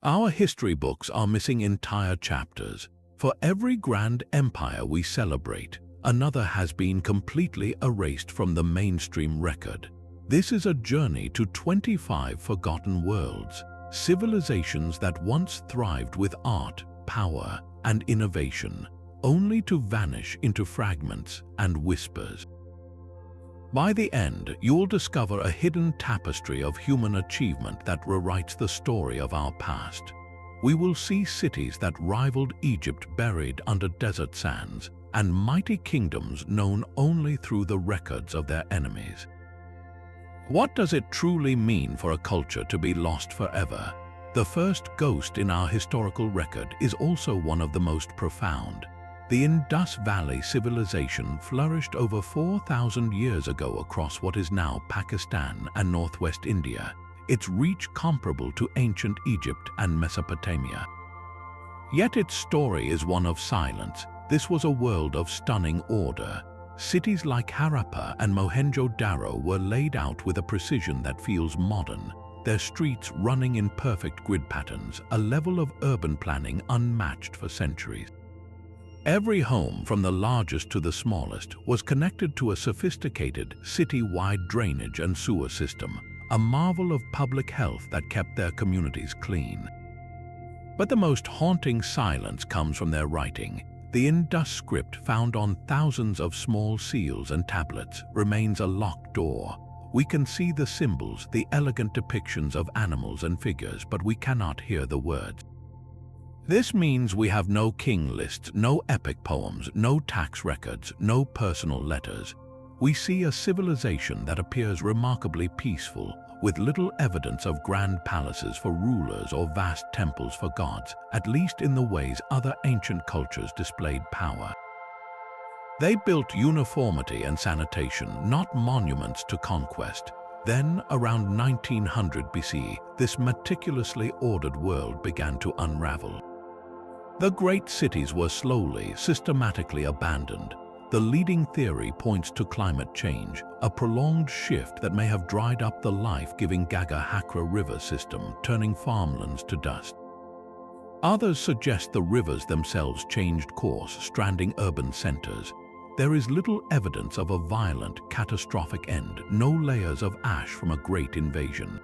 Our history books are missing entire chapters. For every grand empire we celebrate, another has been completely erased from the mainstream record. This is a journey to 25 forgotten worlds, civilizations that once thrived with art, power, and innovation, only to vanish into fragments and whispers. By the end, you'll discover a hidden tapestry of human achievement that rewrites the story of our past. We will see cities that rivaled Egypt buried under desert sands, and mighty kingdoms known only through the records of their enemies. What does it truly mean for a culture to be lost forever? The first ghost in our historical record is also one of the most profound. The Indus Valley civilization flourished over 4,000 years ago across what is now Pakistan and northwest India, its reach comparable to ancient Egypt and Mesopotamia. Yet its story is one of silence. This was a world of stunning order. Cities like Harappa and Mohenjo-Daro were laid out with a precision that feels modern, their streets running in perfect grid patterns, a level of urban planning unmatched for centuries. Every home, from the largest to the smallest, was connected to a sophisticated, city-wide drainage and sewer system, a marvel of public health that kept their communities clean. But the most haunting silence comes from their writing. The Indus script, found on thousands of small seals and tablets, remains a locked door. We can see the symbols, the elegant depictions of animals and figures, but we cannot hear the words. This means we have no king lists, no epic poems, no tax records, no personal letters. We see a civilization that appears remarkably peaceful, with little evidence of grand palaces for rulers or vast temples for gods, at least in the ways other ancient cultures displayed power. They built uniformity and sanitation, not monuments to conquest. Then, around 1900 BC, this meticulously ordered world began to unravel. The great cities were slowly, systematically abandoned. The leading theory points to climate change, a prolonged shift that may have dried up the life-giving Gaga-Hakra river system, turning farmlands to dust. Others suggest the rivers themselves changed course, stranding urban centers. There is little evidence of a violent, catastrophic end, no layers of ash from a great invasion.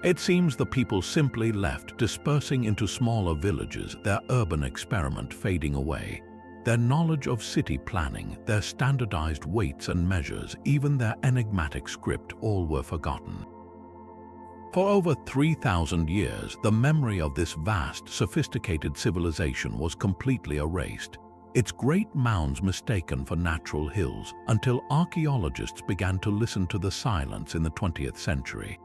It seems the people simply left, dispersing into smaller villages, their urban experiment fading away. Their knowledge of city planning, their standardized weights and measures, even their enigmatic script, all were forgotten. For over 3,000 years, the memory of this vast, sophisticated civilization was completely erased, its great mounds mistaken for natural hills, until archaeologists began to listen to the silence in the 20th century.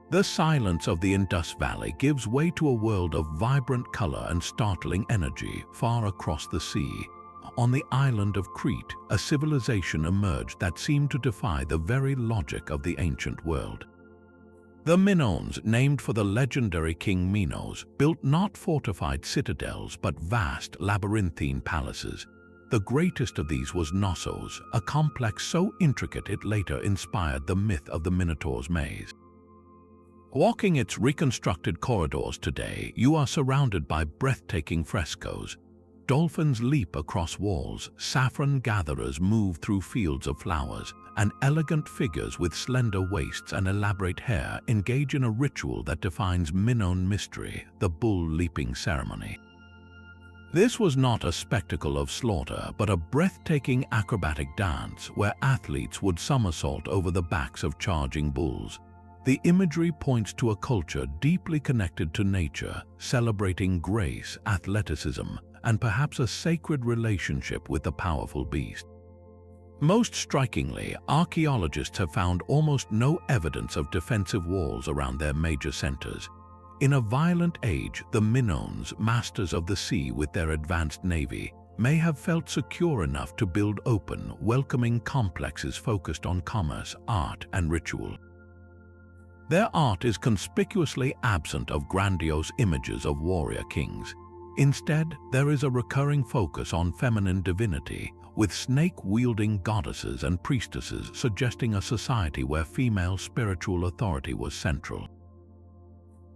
The silence of the Indus Valley gives way to a world of vibrant color and startling energy far across the sea. On the island of Crete, a civilization emerged that seemed to defy the very logic of the ancient world. The Minoans, named for the legendary King Minos, built not fortified citadels but vast labyrinthine palaces. The greatest of these was Knossos, a complex so intricate it later inspired the myth of the Minotaur's maze. Walking its reconstructed corridors today, you are surrounded by breathtaking frescoes. Dolphins leap across walls, saffron gatherers move through fields of flowers, and elegant figures with slender waists and elaborate hair engage in a ritual that defines Minoan mystery, the bull leaping ceremony. This was not a spectacle of slaughter, but a breathtaking acrobatic dance where athletes would somersault over the backs of charging bulls. The imagery points to a culture deeply connected to nature, celebrating grace, athleticism, and perhaps a sacred relationship with the powerful beast. Most strikingly, archaeologists have found almost no evidence of defensive walls around their major centers. In a violent age, the Minoans, masters of the sea with their advanced navy, may have felt secure enough to build open, welcoming complexes focused on commerce, art, and ritual. Their art is conspicuously absent of grandiose images of warrior kings. Instead, there is a recurring focus on feminine divinity, with snake-wielding goddesses and priestesses suggesting a society where female spiritual authority was central.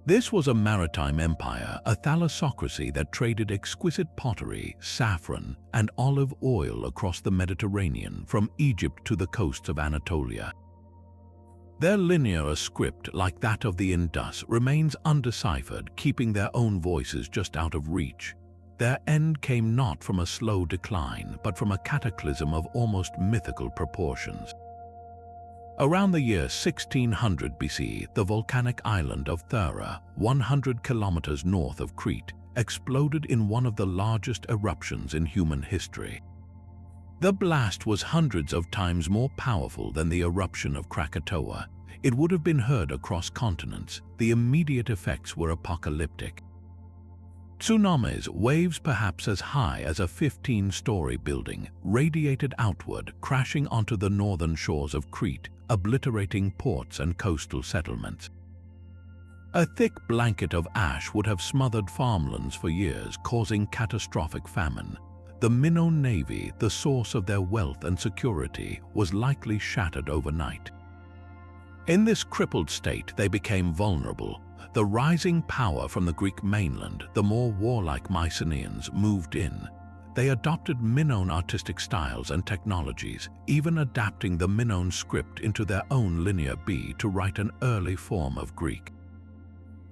This was a maritime empire, a thalassocracy that traded exquisite pottery, saffron, and olive oil across the Mediterranean from Egypt to the coasts of Anatolia. Their linear script, like that of the Indus, remains undeciphered, keeping their own voices just out of reach. Their end came not from a slow decline, but from a cataclysm of almost mythical proportions. Around the year 1600 BC, the volcanic island of Thera, 100 kilometers north of Crete, exploded in one of the largest eruptions in human history. The blast was hundreds of times more powerful than the eruption of Krakatoa. It would have been heard across continents. The immediate effects were apocalyptic. Tsunamis, waves perhaps as high as a 15-story building, radiated outward, crashing onto the northern shores of Crete, obliterating ports and coastal settlements. A thick blanket of ash would have smothered farmlands for years, causing catastrophic famine. The Minoan navy, the source of their wealth and security, was likely shattered overnight. In this crippled state, they became vulnerable. The rising power from the Greek mainland, the more warlike Mycenaeans, moved in. They adopted Minoan artistic styles and technologies, even adapting the Minoan script into their own Linear B to write an early form of Greek.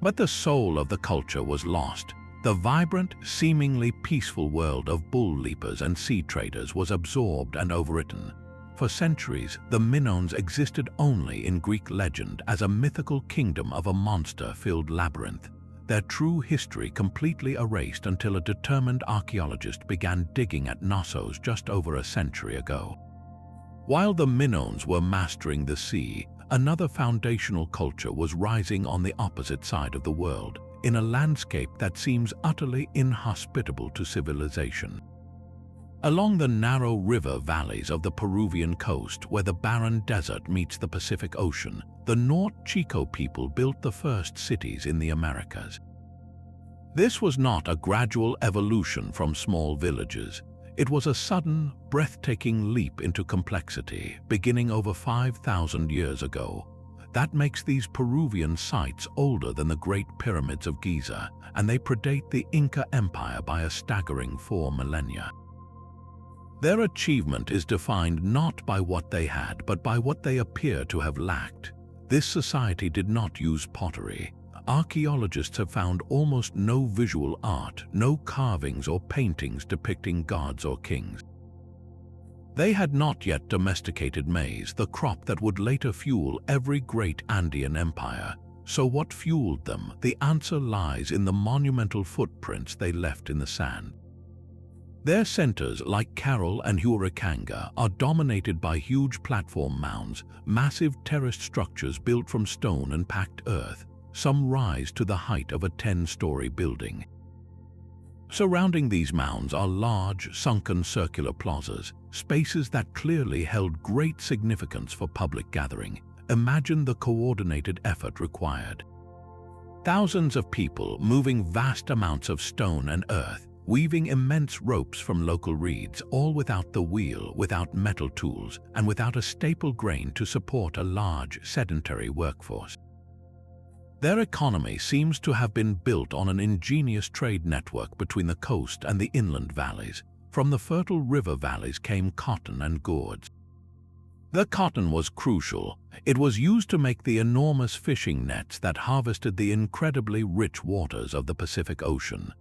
But the soul of the culture was lost. The vibrant, seemingly peaceful world of bull leapers and sea traders was absorbed and overwritten. For centuries, the Minoans existed only in Greek legend as a mythical kingdom of a monster-filled labyrinth, their true history completely erased until a determined archaeologist began digging at Knossos just over a century ago. While the Minoans were mastering the sea, another foundational culture was rising on the opposite side of the world, in a landscape that seems utterly inhospitable to civilization. Along the narrow river valleys of the Peruvian coast, where the barren desert meets the Pacific Ocean, the Norte Chico people built the first cities in the Americas. This was not a gradual evolution from small villages. It was a sudden, breathtaking leap into complexity, beginning over 5,000 years ago. That makes these Peruvian sites older than the Great Pyramids of Giza, and they predate the Inca Empire by a staggering 4 millennia. Their achievement is defined not by what they had, but by what they appear to have lacked. This society did not use pottery. Archaeologists have found almost no visual art, no carvings or paintings depicting gods or kings. They had not yet domesticated maize, the crop that would later fuel every great Andean empire. So what fueled them? The answer lies in the monumental footprints they left in the sand. Their centers, like Carol and Huaracanga, are dominated by huge platform mounds, massive terraced structures built from stone and packed earth. Some rise to the height of a 10-story building. Surrounding these mounds are large, sunken circular plazas, spaces that clearly held great significance for public gathering. Imagine the coordinated effort required. Thousands of people moving vast amounts of stone and earth, weaving immense ropes from local reeds, all without the wheel, without metal tools, and without a staple grain to support a large, sedentary workforce. Their economy seems to have been built on an ingenious trade network between the coast and the inland valleys. From the fertile river valleys came cotton and gourds. The cotton was crucial. It was used to make the enormous fishing nets that harvested the incredibly rich waters of the Pacific Ocean.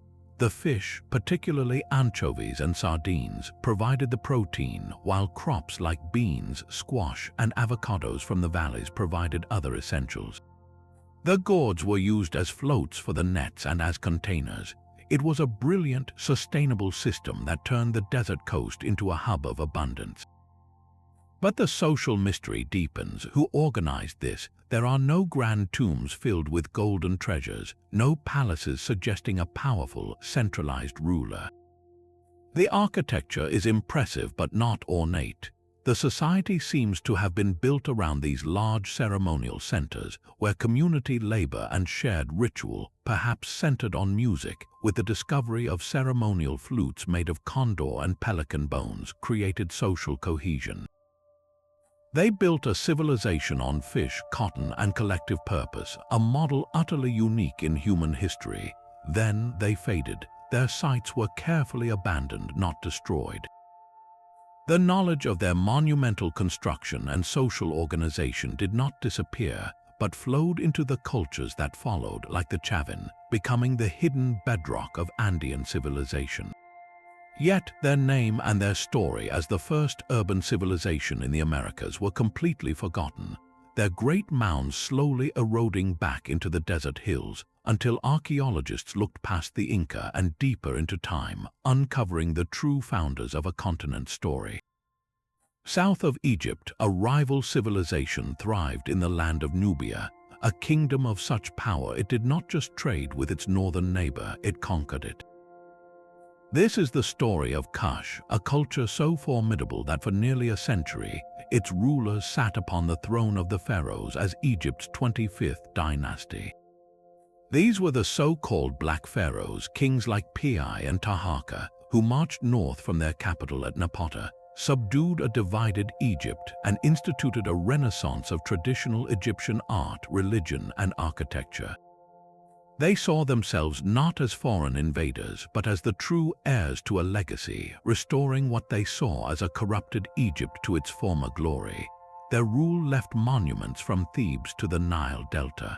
The fish, particularly anchovies and sardines, provided the protein, while crops like beans, squash, and avocados from the valleys provided other essentials. The gourds were used as floats for the nets and as containers. It was a brilliant, sustainable system that turned the desert coast into a hub of abundance. But the social mystery deepens. Who organized this? There are no grand tombs filled with golden treasures, no palaces suggesting a powerful, centralized ruler. The architecture is impressive but not ornate. The society seems to have been built around these large ceremonial centers, where community labor and shared ritual, perhaps centered on music, with the discovery of ceremonial flutes made of condor and pelican bones, created social cohesion. They built a civilization on fish, cotton, and collective purpose, a model utterly unique in human history. Then they faded. Their sites were carefully abandoned, not destroyed. The knowledge of their monumental construction and social organization did not disappear, but flowed into the cultures that followed, like the Chavin, becoming the hidden bedrock of Andean civilization. Yet their name and their story as the first urban civilization in the Americas were completely forgotten, their great mounds slowly eroding back into the desert hills until archaeologists looked past the Inca and deeper into time, uncovering the true founders of a continent's story. South of Egypt, a rival civilization thrived in the land of Nubia, a kingdom of such power it did not just trade with its northern neighbor, it conquered it. This is the story of Kush, a culture so formidable that for nearly a century, its rulers sat upon the throne of the pharaohs as Egypt's 25th dynasty. These were the so-called Black Pharaohs, kings like Pi and Taharqa, who marched north from their capital at Napata, subdued a divided Egypt, and instituted a renaissance of traditional Egyptian art, religion, and architecture. They saw themselves not as foreign invaders, but as the true heirs to a legacy, restoring what they saw as a corrupted Egypt to its former glory. Their rule left monuments from Thebes to the Nile Delta.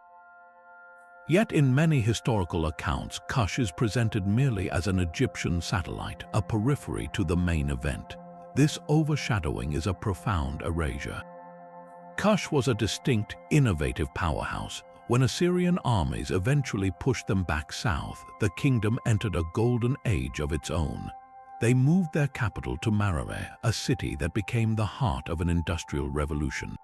Yet in many historical accounts, Kush is presented merely as an Egyptian satellite, a periphery to the main event. This overshadowing is a profound erasure. Kush was a distinct, innovative powerhouse. When Assyrian armies eventually pushed them back south, the kingdom entered a golden age of its own. They moved their capital to Marare, a city that became the heart of an industrial revolution.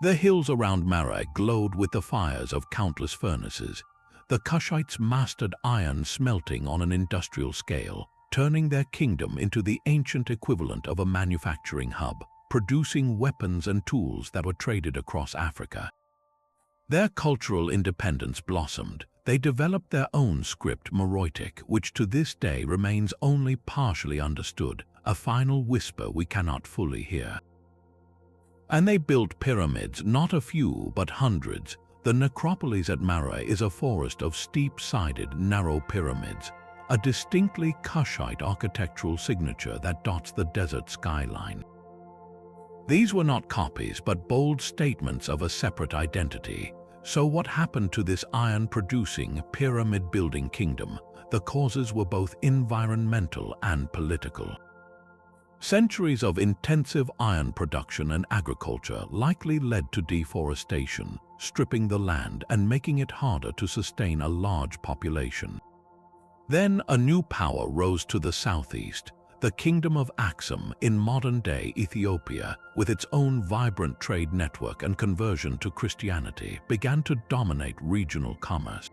The hills around Marare glowed with the fires of countless furnaces. The Kushites mastered iron smelting on an industrial scale, turning their kingdom into the ancient equivalent of a manufacturing hub, producing weapons and tools that were traded across Africa. Their cultural independence blossomed. They developed their own script, Meroitic, which to this day remains only partially understood, a final whisper we cannot fully hear. And they built pyramids, not a few, but hundreds. The necropolis at Marare is a forest of steep-sided, narrow pyramids, a distinctly Kushite architectural signature that dots the desert skyline. These were not copies, but bold statements of a separate identity. So what happened to this iron-producing, pyramid-building kingdom? The causes were both environmental and political. Centuries of intensive iron production and agriculture likely led to deforestation, stripping the land and making it harder to sustain a large population. Then a new power rose to the southeast. The Kingdom of Aksum in modern-day Ethiopia, with its own vibrant trade network and conversion to Christianity, began to dominate regional commerce.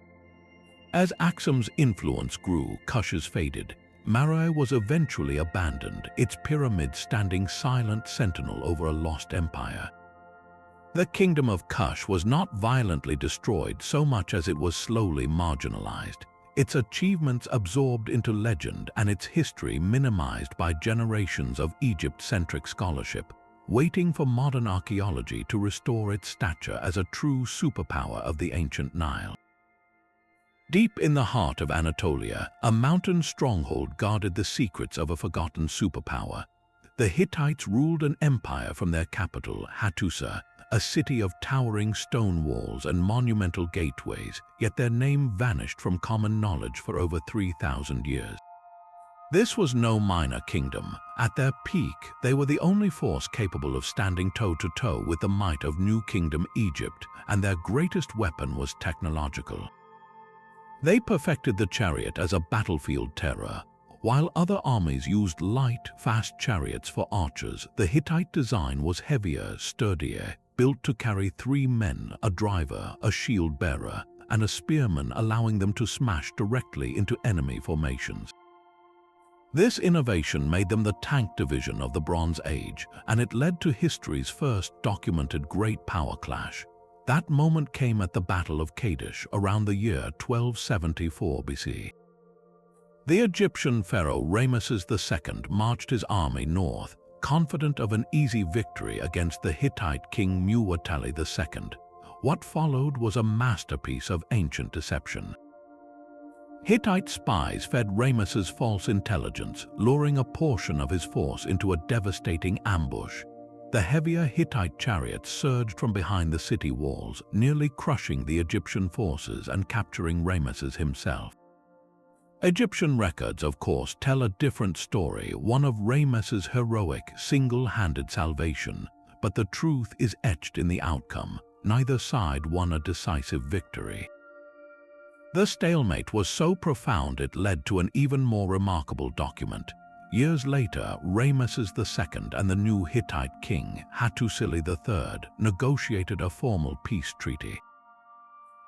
As Aksum's influence grew, Kush's faded. Marare was eventually abandoned, its pyramids standing silent sentinel over a lost empire. The Kingdom of Kush was not violently destroyed so much as it was slowly marginalized. Its achievements absorbed into legend and its history minimized by generations of Egypt-centric scholarship, waiting for modern archaeology to restore its stature as a true superpower of the ancient Nile. Deep in the heart of Anatolia, a mountain stronghold guarded the secrets of a forgotten superpower. The Hittites ruled an empire from their capital, Hattusa, a city of towering stone walls and monumental gateways, yet their name vanished from common knowledge for over 3,000 years. This was no minor kingdom. At their peak, they were the only force capable of standing toe-to-toe with the might of New Kingdom Egypt, and their greatest weapon was technological. They perfected the chariot as a battlefield terror. While other armies used light, fast chariots for archers, the Hittite design was heavier, sturdier, built to carry 3 men, a driver, a shield bearer, and a spearman, allowing them to smash directly into enemy formations. This innovation made them the tank division of the Bronze Age, and it led to history's first documented great power clash. That moment came at the Battle of Kadesh around the year 1274 BC. The Egyptian pharaoh Ramesses II marched his army north, confident of an easy victory against the Hittite king Muwatalli II. What followed was a masterpiece of ancient deception. Hittite spies fed Ramesses false intelligence, luring a portion of his force into a devastating ambush. The heavier Hittite chariots surged from behind the city walls, nearly crushing the Egyptian forces and capturing Ramesses himself. Egyptian records, of course, tell a different story, one of Ramesses' heroic, single-handed salvation, but the truth is etched in the outcome. Neither side won a decisive victory. The stalemate was so profound it led to an even more remarkable document. Years later, Ramesses II and the new Hittite king, Hattusili III, negotiated a formal peace treaty.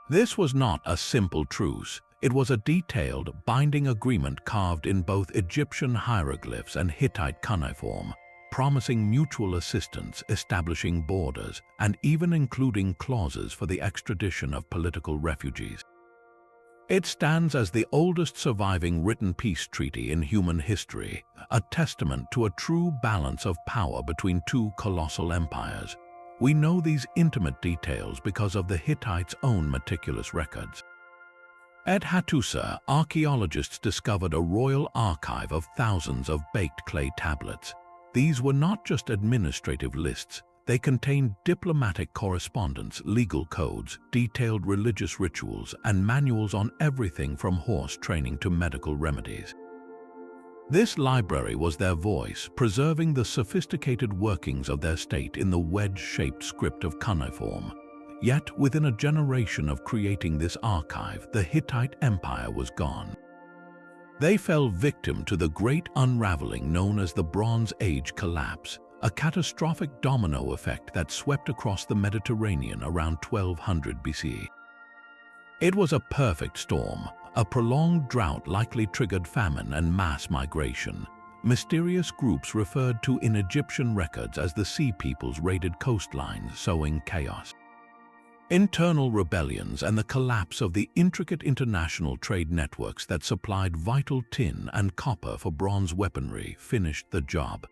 This was not a simple truce. It was a detailed, binding agreement carved in both Egyptian hieroglyphs and Hittite cuneiform, promising mutual assistance, establishing borders, and even including clauses for the extradition of political refugees. It stands as the oldest surviving written peace treaty in human history, a testament to a true balance of power between two colossal empires. We know these intimate details because of the Hittites' own meticulous records. At Hattusa, archaeologists discovered a royal archive of thousands of baked clay tablets. These were not just administrative lists. They contained diplomatic correspondence, legal codes, detailed religious rituals, and manuals on everything from horse training to medical remedies. This library was their voice, preserving the sophisticated workings of their state in the wedge-shaped script of cuneiform. Yet, within a generation of creating this archive, the Hittite Empire was gone. They fell victim to the great unraveling known as the Bronze Age collapse, a catastrophic domino effect that swept across the Mediterranean around 1200 BC. It was a perfect storm. A prolonged drought likely triggered famine and mass migration. Mysterious groups referred to in Egyptian records as the Sea Peoples raided coastlines, sowing chaos. Internal rebellions and the collapse of the intricate international trade networks that supplied vital tin and copper for bronze weaponry finished the job.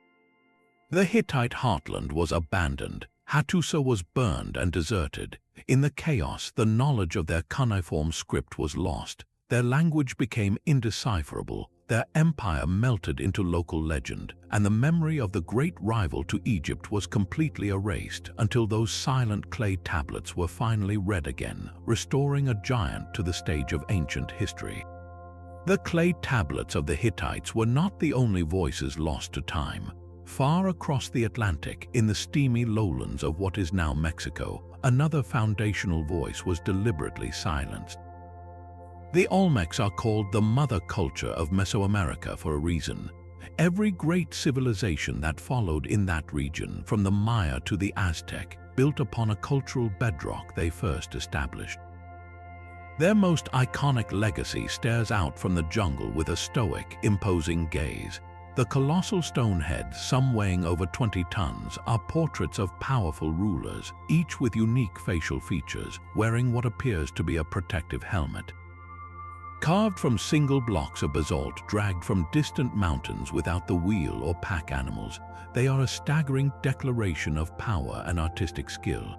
The Hittite heartland was abandoned. Hattusa was burned and deserted. In the chaos, the knowledge of their cuneiform script was lost. Their language became indecipherable. Their empire melted into local legend, and the memory of the great rival to Egypt was completely erased until those silent clay tablets were finally read again, restoring a giant to the stage of ancient history. The clay tablets of the Hittites were not the only voices lost to time. Far across the Atlantic, in the steamy lowlands of what is now Mexico, another foundational voice was deliberately silenced. The Olmecs are called the mother culture of Mesoamerica for a reason. Every great civilization that followed in that region, from the Maya to the Aztec, built upon a cultural bedrock they first established. Their most iconic legacy stares out from the jungle with a stoic, imposing gaze. The colossal stone heads, some weighing over 20 tons, are portraits of powerful rulers, each with unique facial features, wearing what appears to be a protective helmet. Carved from single blocks of basalt dragged from distant mountains without the wheel or pack animals, they are a staggering declaration of power and artistic skill.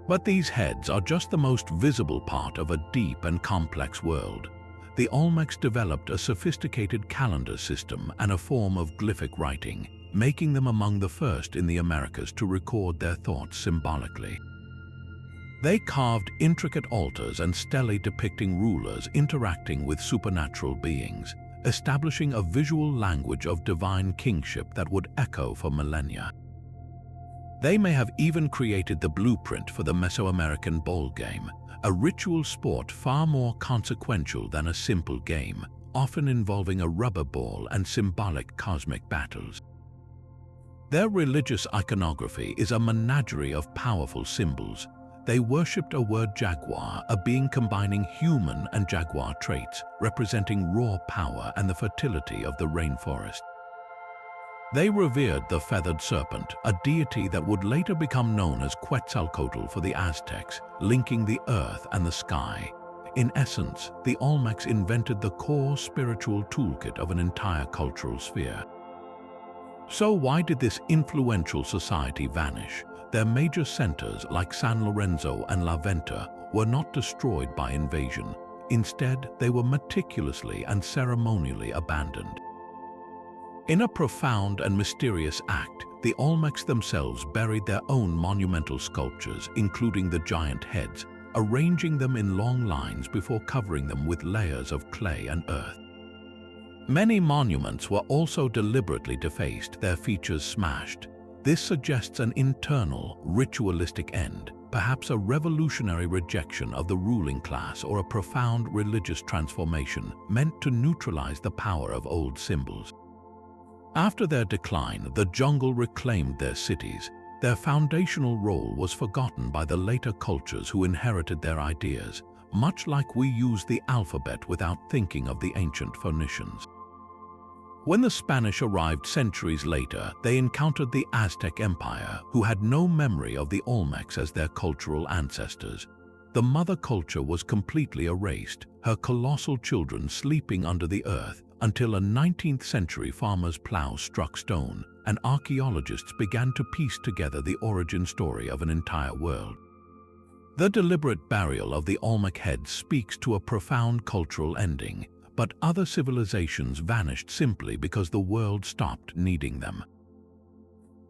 But these heads are just the most visible part of a deep and complex world. The Olmecs developed a sophisticated calendar system and a form of glyphic writing, making them among the first in the Americas to record their thoughts symbolically. They carved intricate altars and stelae depicting rulers interacting with supernatural beings, establishing a visual language of divine kingship that would echo for millennia. They may have even created the blueprint for the Mesoamerican ball game, a ritual sport far more consequential than a simple game, often involving a rubber ball and symbolic cosmic battles. Their religious iconography is a menagerie of powerful symbols. They worshipped a word jaguar, a being combining human and jaguar traits, representing raw power and the fertility of the rainforest. They revered the feathered serpent, a deity that would later become known as Quetzalcoatl for the Aztecs, linking the earth and the sky. In essence, the Olmecs invented the core spiritual toolkit of an entire cultural sphere. So why did this influential society vanish? Their major centers like San Lorenzo and La Venta were not destroyed by invasion. Instead, they were meticulously and ceremonially abandoned. In a profound and mysterious act, the Olmecs themselves buried their own monumental sculptures, including the giant heads, arranging them in long lines before covering them with layers of clay and earth. Many monuments were also deliberately defaced, their features smashed. This suggests an internal, ritualistic end, perhaps a revolutionary rejection of the ruling class or a profound religious transformation meant to neutralize the power of old symbols. After their decline, the jungle reclaimed their cities. Their foundational role was forgotten by the later cultures who inherited their ideas, much like we use the alphabet without thinking of the ancient Phoenicians. When the Spanish arrived centuries later, they encountered the Aztec Empire, who had no memory of the Olmecs as their cultural ancestors. The mother culture was completely erased, her colossal children sleeping under the earth, until a 19th century farmer's plow struck stone, and archaeologists began to piece together the origin story of an entire world. The deliberate burial of the Olmec heads speaks to a profound cultural ending, but other civilizations vanished simply because the world stopped needing them.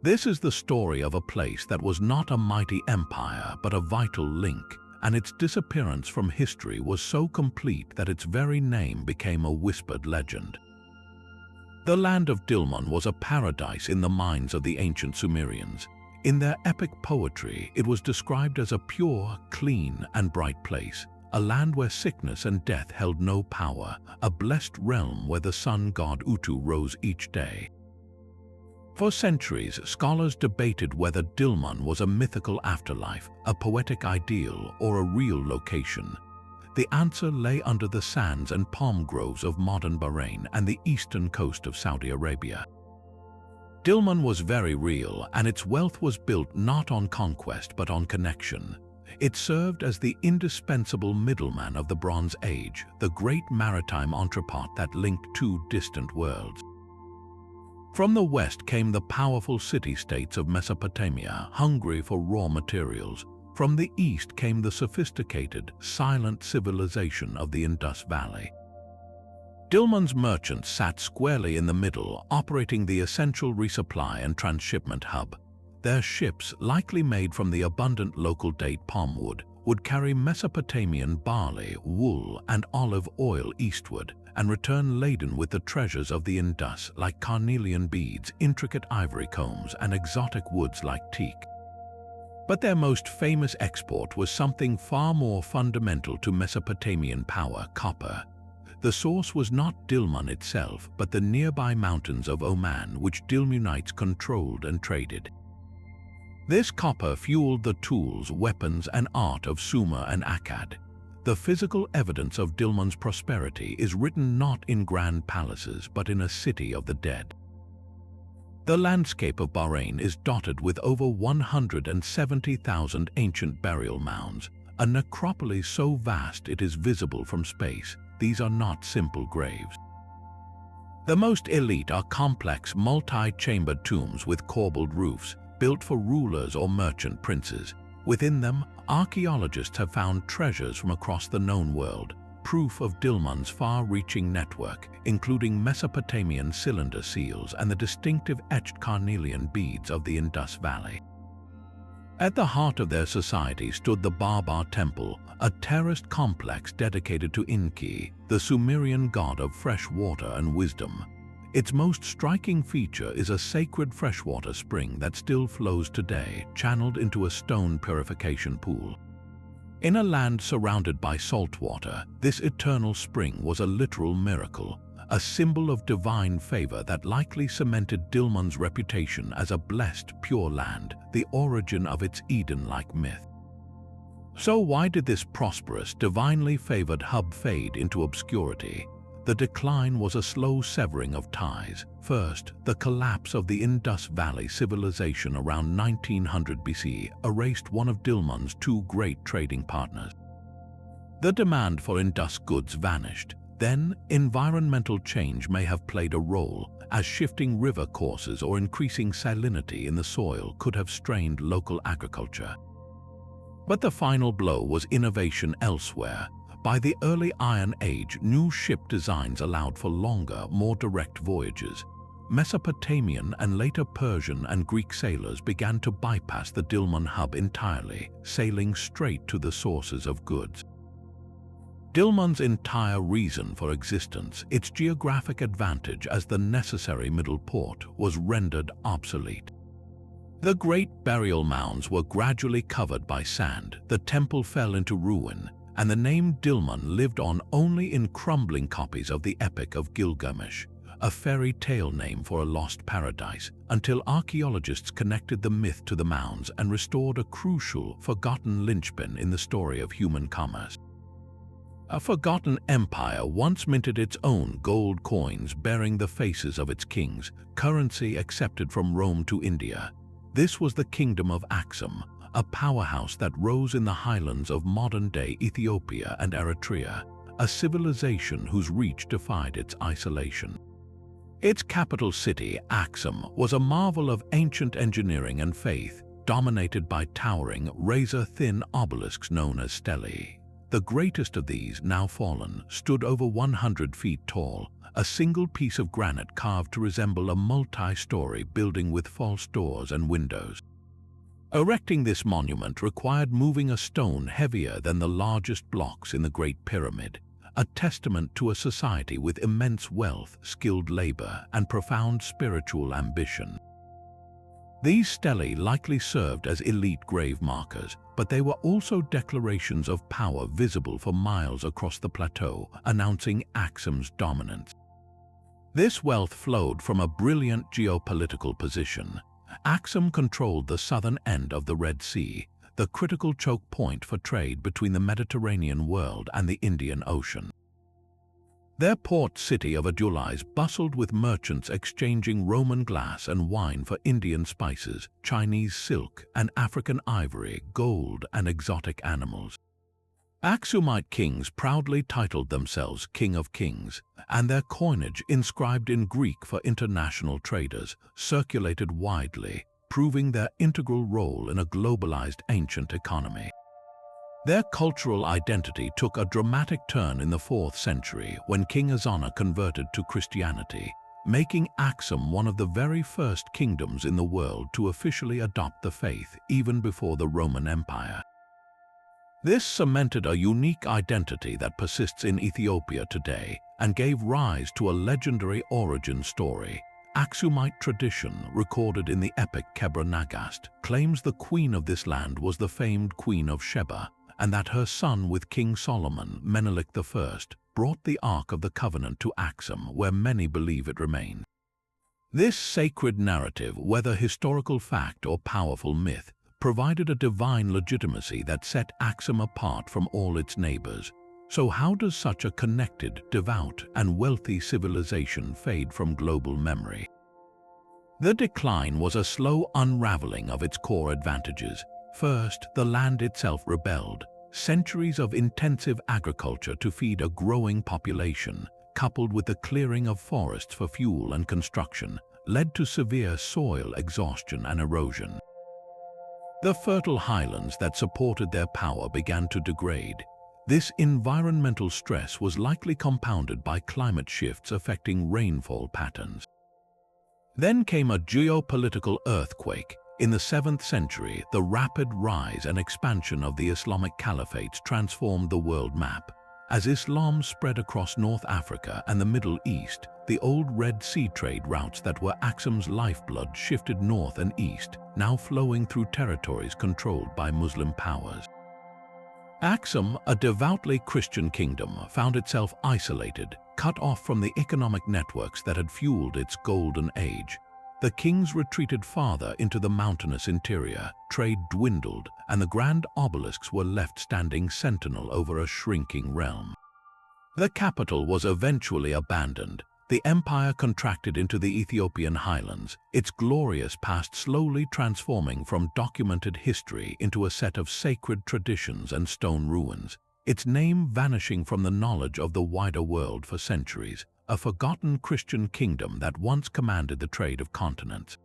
This is the story of a place that was not a mighty empire but a vital link, and its disappearance from history was so complete that its very name became a whispered legend. The land of Dilmun was a paradise in the minds of the ancient Sumerians. In their epic poetry, it was described as a pure, clean, and bright place, a land where sickness and death held no power, a blessed realm where the sun god Utu rose each day. For centuries, scholars debated whether Dilmun was a mythical afterlife, a poetic ideal, or a real location. The answer lay under the sands and palm groves of modern Bahrain and the eastern coast of Saudi Arabia. Dilmun was very real, and its wealth was built not on conquest but on connection. It served as the indispensable middleman of the Bronze Age, the great maritime entrepot that linked two distant worlds. From the west came the powerful city-states of Mesopotamia, hungry for raw materials. From the east came the sophisticated, silent civilization of the Indus Valley. Dilmun's merchants sat squarely in the middle, operating the essential resupply and transshipment hub. Their ships, likely made from the abundant local date palm wood, would carry Mesopotamian barley, wool, and olive oil eastward, and return laden with the treasures of the Indus like carnelian beads, intricate ivory combs, and exotic woods like teak. But their most famous export was something far more fundamental to Mesopotamian power: copper. The source was not Dilmun itself, but the nearby mountains of Oman, which Dilmunites controlled and traded. This copper fueled the tools, weapons, and art of Sumer and Akkad. The physical evidence of Dilmun's prosperity is written not in grand palaces but in a city of the dead. The landscape of Bahrain is dotted with over 170,000 ancient burial mounds, a necropolis so vast it is visible from space. These are not simple graves. The most elite are complex, multi-chambered tombs with corbelled roofs, built for rulers or merchant princes. Within them, archaeologists have found treasures from across the known world, proof of Dilmun's far-reaching network, including Mesopotamian cylinder seals and the distinctive etched carnelian beads of the Indus Valley. At the heart of their society stood the Barbar Temple, a terraced complex dedicated to Enki, the Sumerian god of fresh water and wisdom. Its most striking feature is a sacred freshwater spring that still flows today, channeled into a stone purification pool. In a land surrounded by salt water, this eternal spring was a literal miracle, a symbol of divine favor that likely cemented Dilmun's reputation as a blessed, pure land, the origin of its Eden-like myth. So why did this prosperous, divinely favored hub fade into obscurity? The decline was a slow severing of ties. First, the collapse of the Indus Valley civilization around 1900 BC erased one of Dilmun's two great trading partners. The demand for Indus goods vanished. Then, environmental change may have played a role, as shifting river courses or increasing salinity in the soil could have strained local agriculture. But the final blow was innovation elsewhere. By the early Iron Age, new ship designs allowed for longer, more direct voyages. Mesopotamian and later Persian and Greek sailors began to bypass the Dilmun hub entirely, sailing straight to the sources of goods. Dilmun's entire reason for existence, its geographic advantage as the necessary middle port, was rendered obsolete. The great burial mounds were gradually covered by sand, the temple fell into ruin, and the name Dilmun lived on only in crumbling copies of the Epic of Gilgamesh, a fairy tale name for a lost paradise, until archaeologists connected the myth to the mounds and restored a crucial, forgotten linchpin in the story of human commerce. A forgotten empire once minted its own gold coins bearing the faces of its kings, currency accepted from Rome to India. This was the kingdom of Aksum, a powerhouse that rose in the highlands of modern-day Ethiopia and Eritrea, a civilization whose reach defied its isolation. Its capital city, Aksum, was a marvel of ancient engineering and faith, dominated by towering, razor-thin obelisks known as stelae. The greatest of these, now fallen, stood over 100 feet tall, a single piece of granite carved to resemble a multi-story building with false doors and windows. Erecting this monument required moving a stone heavier than the largest blocks in the Great Pyramid, a testament to a society with immense wealth, skilled labor, and profound spiritual ambition. These stelae likely served as elite grave markers, but they were also declarations of power visible for miles across the plateau, announcing Aksum's dominance. This wealth flowed from a brilliant geopolitical position. Aksum controlled the southern end of the Red Sea, the critical choke point for trade between the Mediterranean world and the Indian Ocean. Their port city of Adulis bustled with merchants exchanging Roman glass and wine for Indian spices, Chinese silk, and African ivory, gold, and exotic animals. Aksumite kings proudly titled themselves King of Kings, and their coinage, inscribed in Greek for international traders, circulated widely, proving their integral role in a globalized ancient economy. Their cultural identity took a dramatic turn in the 4th century when King Azana converted to Christianity, making Aksum one of the very first kingdoms in the world to officially adopt the faith, even before the Roman Empire. This cemented a unique identity that persists in Ethiopia today and gave rise to a legendary origin story. Aksumite tradition, recorded in the epic Kebra Nagast, claims the queen of this land was the famed Queen of Sheba, and that her son with King Solomon, Menelik I, brought the Ark of the Covenant to Aksum, where many believe it remains. This sacred narrative, whether historical fact or powerful myth, provided a divine legitimacy that set Aksum apart from all its neighbors. So how does such a connected, devout, and wealthy civilization fade from global memory? The decline was a slow unraveling of its core advantages. First, the land itself rebelled. Centuries of intensive agriculture to feed a growing population, coupled with the clearing of forests for fuel and construction, led to severe soil exhaustion and erosion. The fertile highlands that supported their power began to degrade. This environmental stress was likely compounded by climate shifts affecting rainfall patterns. Then came a geopolitical earthquake. In the 7th century, the rapid rise and expansion of the Islamic caliphates transformed the world map. As Islam spread across North Africa and the Middle East, the old Red Sea trade routes that were Aksum's lifeblood shifted north and east, now flowing through territories controlled by Muslim powers. Aksum, a devoutly Christian kingdom, found itself isolated, cut off from the economic networks that had fueled its golden age. The kings retreated farther into the mountainous interior, trade dwindled, and the grand obelisks were left standing sentinel over a shrinking realm. The capital was eventually abandoned. The empire contracted into the Ethiopian highlands, its glorious past slowly transforming from documented history into a set of sacred traditions and stone ruins. its name vanishing from the knowledge of the wider world for centuries, a forgotten Christian kingdom that once commanded the trade of continents.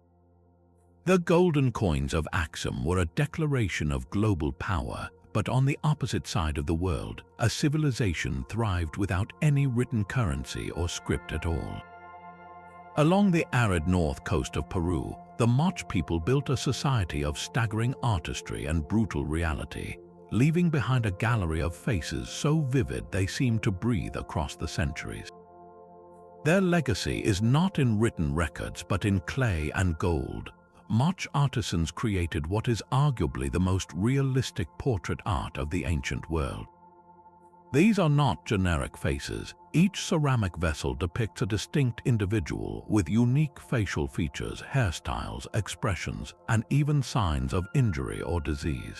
The golden coins of Axum were a declaration of global power, but on the opposite side of the world, a civilization thrived without any written currency or script at all. Along the arid north coast of Peru, the Moch people built a society of staggering artistry and brutal reality, leaving behind a gallery of faces so vivid they seemed to breathe across the centuries. Their legacy is not in written records but in clay and gold. Moch artisans created what is arguably the most realistic portrait art of the ancient world. These are not generic faces. Each ceramic vessel depicts a distinct individual with unique facial features, hairstyles, expressions, and even signs of injury or disease.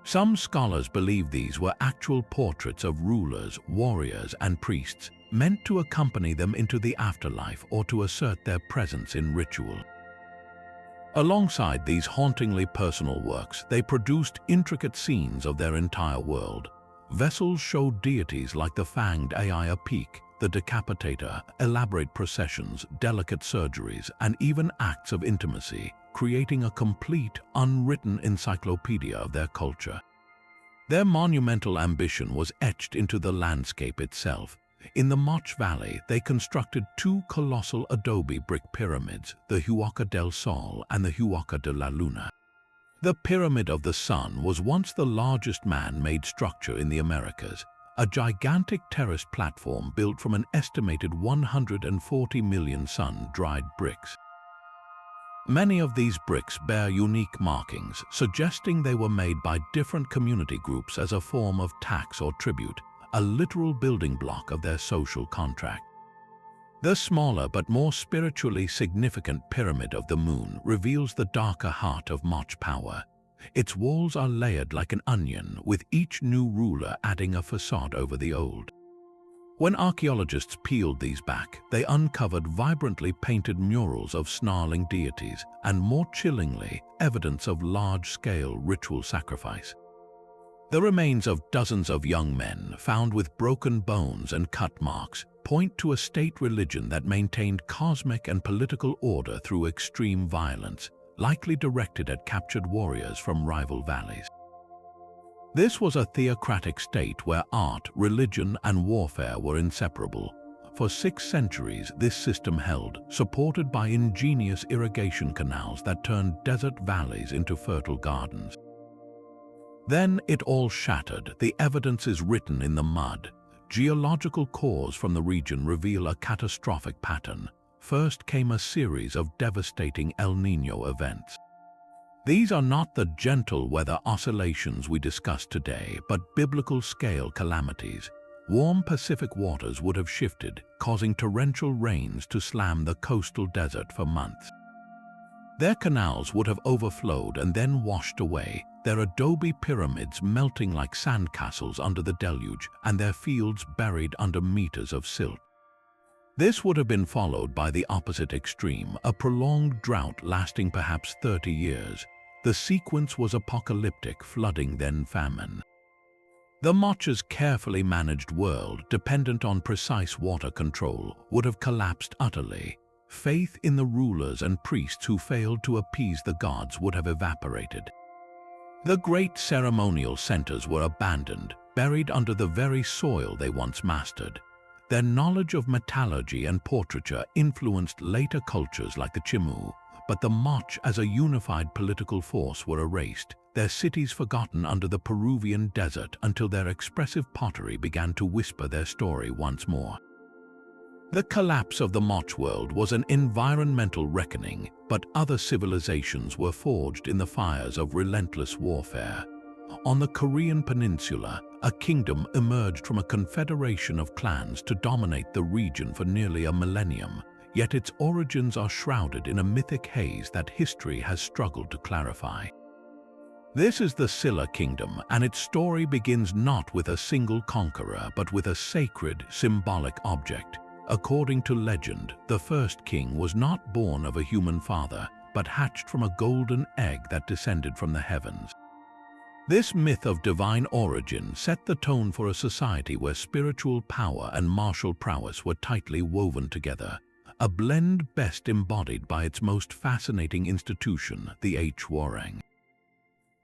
Some scholars believe these were actual portraits of rulers, warriors, and priests, meant to accompany them into the afterlife or to assert their presence in ritual. Alongside these hauntingly personal works, they produced intricate scenes of their entire world. Vessels showed deities like the fanged Ai Peak, the decapitator, elaborate processions, delicate surgeries, and even acts of intimacy, creating a complete, unwritten encyclopedia of their culture. Their monumental ambition was etched into the landscape itself. In the Moch Valley, they constructed two colossal adobe brick pyramids, the Huaca del Sol and the Huaca de la Luna. The Pyramid of the Sun was once the largest man-made structure in the Americas, a gigantic terraced platform built from an estimated 140 million sun-dried bricks. Many of these bricks bear unique markings, suggesting they were made by different community groups as a form of tax or tribute, a literal building block of their social contract. The smaller but more spiritually significant Pyramid of the Moon reveals the darker heart of Moch power. Its walls are layered like an onion, with each new ruler adding a facade over the old. When archaeologists peeled these back, they uncovered vibrantly painted murals of snarling deities and, more chillingly, evidence of large-scale ritual sacrifice. The remains of dozens of young men, found with broken bones and cut marks, point to a state religion that maintained cosmic and political order through extreme violence, likely directed at captured warriors from rival valleys. This was a theocratic state where art, religion, and warfare were inseparable. For 6 centuries, this system held, supported by ingenious irrigation canals that turned desert valleys into fertile gardens. Then it all shattered. The evidence is written in the mud. Geological cores from the region reveal a catastrophic pattern. First came a series of devastating El Niño events. These are not the gentle weather oscillations we discuss today, but biblical-scale calamities. Warm Pacific waters would have shifted, causing torrential rains to slam the coastal desert for months. Their canals would have overflowed and then washed away, their adobe pyramids melting like sandcastles under the deluge, and their fields buried under meters of silt. This would have been followed by the opposite extreme, a prolonged drought lasting perhaps 30 years. The sequence was apocalyptic, flooding then famine. The Moch's carefully managed world, dependent on precise water control, would have collapsed utterly. Faith in the rulers and priests who failed to appease the gods would have evaporated. The great ceremonial centers were abandoned, buried under the very soil they once mastered. Their knowledge of metallurgy and portraiture influenced later cultures like the Chimu, but the Moch as a unified political force were erased, their cities forgotten under the Peruvian desert until their expressive pottery began to whisper their story once more. The collapse of the Moch world was an environmental reckoning, but other civilizations were forged in the fires of relentless warfare. On the Korean peninsula, a kingdom emerged from a confederation of clans to dominate the region for nearly a millennium, yet its origins are shrouded in a mythic haze that history has struggled to clarify. This is the Silla kingdom, and its story begins not with a single conqueror but with a sacred, symbolic object. According to legend, the first king was not born of a human father, but hatched from a golden egg that descended from the heavens. This myth of divine origin set the tone for a society where spiritual power and martial prowess were tightly woven together, a blend best embodied by its most fascinating institution, the Hwarang.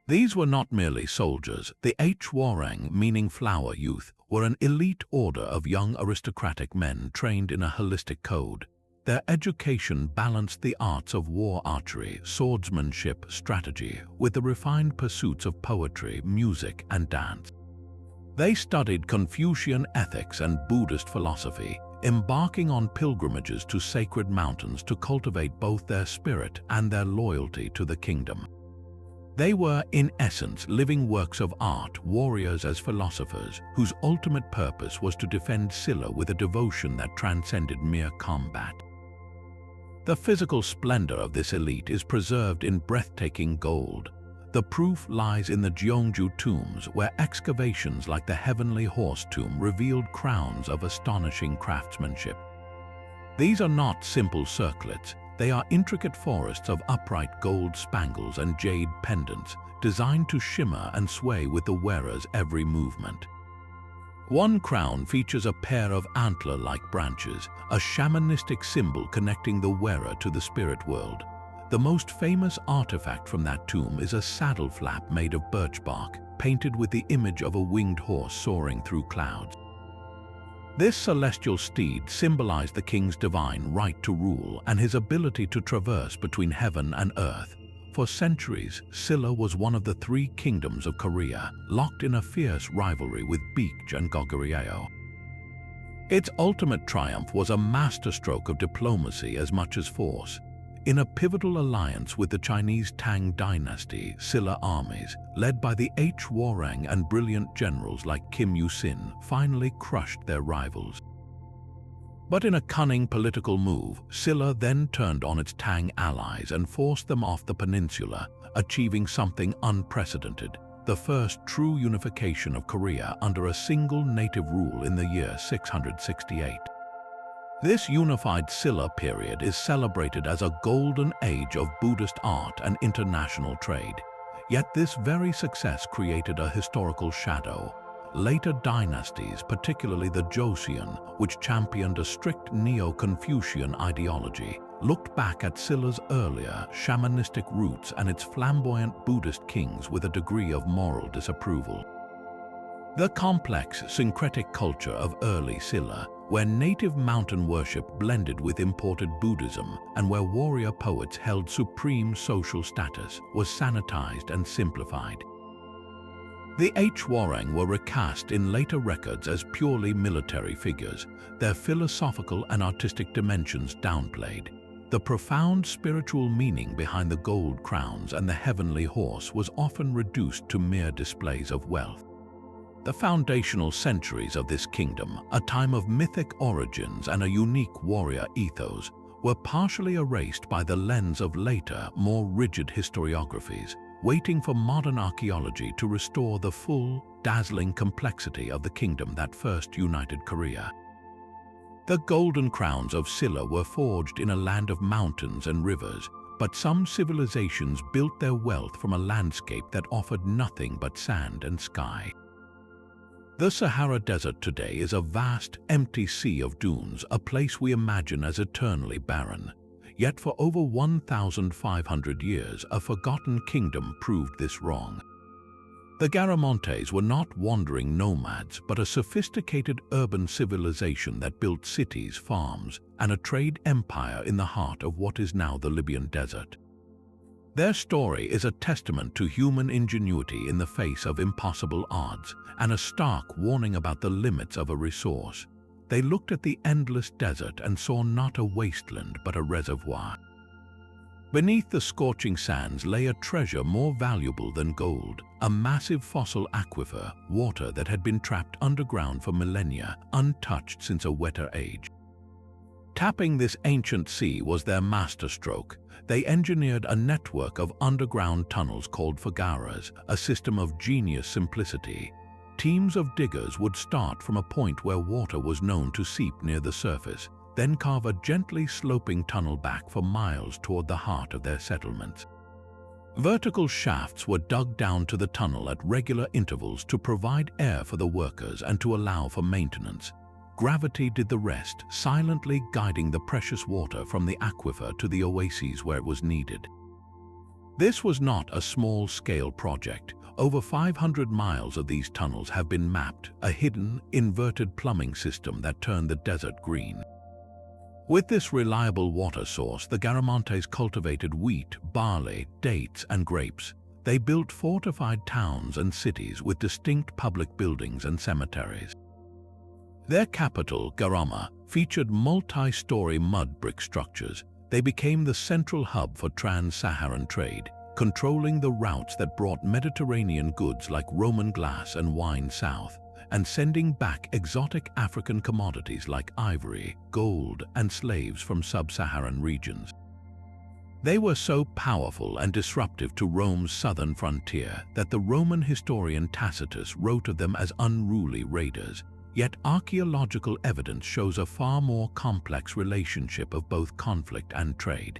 These were not merely soldiers. The Hwarang, meaning flower youth, were an elite order of young aristocratic men trained in a holistic code. Their education balanced the arts of war, archery, swordsmanship, strategy, with the refined pursuits of poetry, music, and dance. They studied Confucian ethics and Buddhist philosophy, embarking on pilgrimages to sacred mountains to cultivate both their spirit and their loyalty to the kingdom. They were, in essence, living works of art, warriors as philosophers, whose ultimate purpose was to defend Silla with a devotion that transcended mere combat. The physical splendor of this elite is preserved in breathtaking gold. The proof lies in the Gyeongju tombs, where excavations like the Heavenly Horse tomb revealed crowns of astonishing craftsmanship. These are not simple circlets. They are intricate forests of upright gold spangles and jade pendants, designed to shimmer and sway with the wearer's every movement. One crown features a pair of antler-like branches, a shamanistic symbol connecting the wearer to the spirit world. The most famous artifact from that tomb is a saddle flap made of birch bark, painted with the image of a winged horse soaring through clouds. This celestial steed symbolized the king's divine right to rule and his ability to traverse between heaven and earth. For centuries, Silla was one of the three kingdoms of Korea, locked in a fierce rivalry with Baekje and Goguryeo. Its ultimate triumph was a masterstroke of diplomacy as much as force. In a pivotal alliance with the Chinese Tang dynasty, Silla armies, led by the Hwarang and brilliant generals like Kim Yu-sin, finally crushed their rivals. But in a cunning political move, Silla then turned on its Tang allies and forced them off the peninsula, achieving something unprecedented: the first true unification of Korea under a single native rule in the year 668. This unified Silla period is celebrated as a golden age of Buddhist art and international trade. Yet this very success created a historical shadow. Later dynasties, particularly the Joseon, which championed a strict Neo-Confucian ideology, looked back at Silla's earlier shamanistic roots and its flamboyant Buddhist kings with a degree of moral disapproval. The complex, syncretic culture of early Silla, where native mountain worship blended with imported Buddhism and where warrior poets held supreme social status, was sanitized and simplified. The Hwarang were recast in later records as purely military figures, their philosophical and artistic dimensions downplayed. The profound spiritual meaning behind the gold crowns and the heavenly horse was often reduced to mere displays of wealth. The foundational centuries of this kingdom, a time of mythic origins and a unique warrior ethos, were partially erased by the lens of later, more rigid historiographies, waiting for modern archaeology to restore the full, dazzling complexity of the kingdom that first united Korea. The golden crowns of Silla were forged in a land of mountains and rivers, but some civilizations built their wealth from a landscape that offered nothing but sand and sky. The Sahara Desert today is a vast, empty sea of dunes, a place we imagine as eternally barren. Yet for over 1,500 years, a forgotten kingdom proved this wrong. The Garamontes were not wandering nomads, but a sophisticated urban civilization that built cities, farms, and a trade empire in the heart of what is now the Libyan desert. Their story is a testament to human ingenuity in the face of impossible odds, and a stark warning about the limits of a resource. They looked at the endless desert and saw not a wasteland but a reservoir. Beneath the scorching sands lay a treasure more valuable than gold, a massive fossil aquifer, water that had been trapped underground for millennia, untouched since a wetter age. Tapping this ancient sea was their masterstroke. They engineered a network of underground tunnels called fagaras, a system of genius simplicity. Teams of diggers would start from a point where water was known to seep near the surface, then carve a gently sloping tunnel back for miles toward the heart of their settlements. Vertical shafts were dug down to the tunnel at regular intervals to provide air for the workers and to allow for maintenance. Gravity did the rest, silently guiding the precious water from the aquifer to the oases where it was needed. This was not a small-scale project. Over 500 miles of these tunnels have been mapped, a hidden, inverted plumbing system that turned the desert green. With this reliable water source, the Garamantes cultivated wheat, barley, dates, and grapes. They built fortified towns and cities with distinct public buildings and cemeteries. Their capital, Garama, featured multi-story mud brick structures. They became the central hub for trans-Saharan trade, controlling the routes that brought Mediterranean goods like Roman glass and wine south, and sending back exotic African commodities like ivory, gold, and slaves from sub-Saharan regions. They were so powerful and disruptive to Rome's southern frontier that the Roman historian Tacitus wrote of them as unruly raiders. Yet archaeological evidence shows a far more complex relationship of both conflict and trade.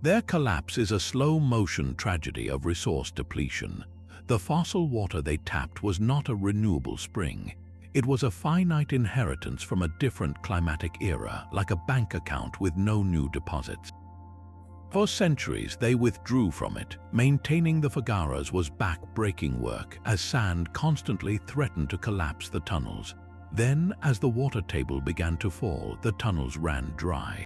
Their collapse is a slow-motion tragedy of resource depletion. The fossil water they tapped was not a renewable spring. It was a finite inheritance from a different climatic era, like a bank account with no new deposits. For centuries, they withdrew from it. Maintaining the fagaras was back-breaking work, as sand constantly threatened to collapse the tunnels. Then, as the water table began to fall, the tunnels ran dry.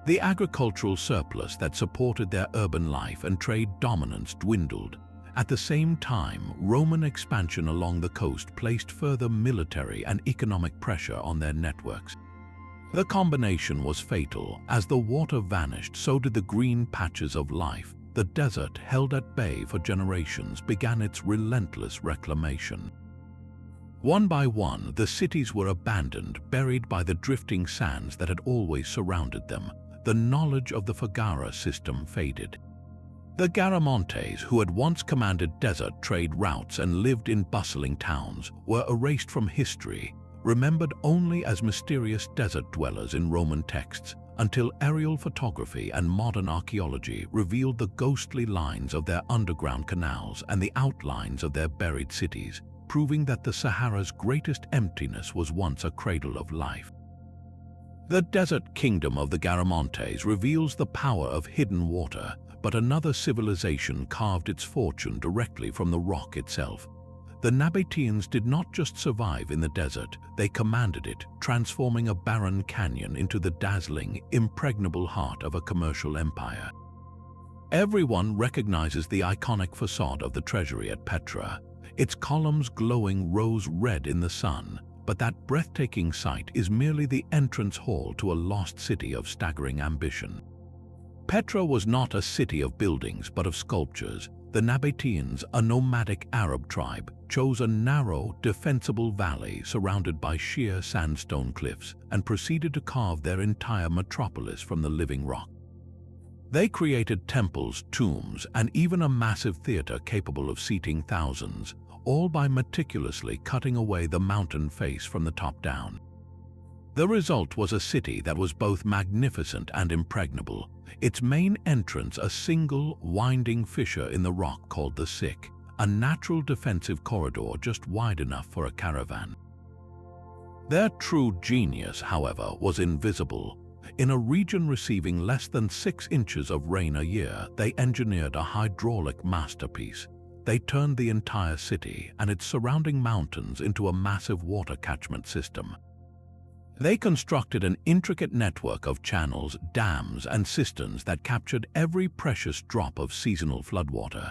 The agricultural surplus that supported their urban life and trade dominance dwindled. At the same time, Roman expansion along the coast placed further military and economic pressure on their networks. The combination was fatal. As the water vanished, so did the green patches of life. The desert, held at bay for generations, began its relentless reclamation. One by one, the cities were abandoned, buried by the drifting sands that had always surrounded them. The knowledge of the Fagara system faded. The Garamantes, who had once commanded desert trade routes and lived in bustling towns, were erased from history, remembered only as mysterious desert dwellers in Roman texts, until aerial photography and modern archaeology revealed the ghostly lines of their underground canals and the outlines of their buried cities, proving that the Sahara's greatest emptiness was once a cradle of life. The desert kingdom of the Garamantes reveals the power of hidden water, but another civilization carved its fortune directly from the rock itself. The Nabateans did not just survive in the desert, they commanded it, transforming a barren canyon into the dazzling, impregnable heart of a commercial empire. Everyone recognizes the iconic facade of the treasury at Petra, its columns glowing rose red in the sun, but that breathtaking sight is merely the entrance hall to a lost city of staggering ambition. Petra was not a city of buildings but of sculptures. The Nabateans, a nomadic Arab tribe, chose a narrow, defensible valley surrounded by sheer sandstone cliffs and proceeded to carve their entire metropolis from the living rock. They created temples, tombs, and even a massive theater capable of seating thousands, all by meticulously cutting away the mountain face from the top down. The result was a city that was both magnificent and impregnable, its main entrance a single, winding fissure in the rock called the Sick, a natural defensive corridor just wide enough for a caravan. Their true genius, however, was invisible. In a region receiving less than 6 inches of rain a year, they engineered a hydraulic masterpiece. They turned the entire city and its surrounding mountains into a massive water catchment system. They constructed an intricate network of channels, dams, and cisterns that captured every precious drop of seasonal floodwater.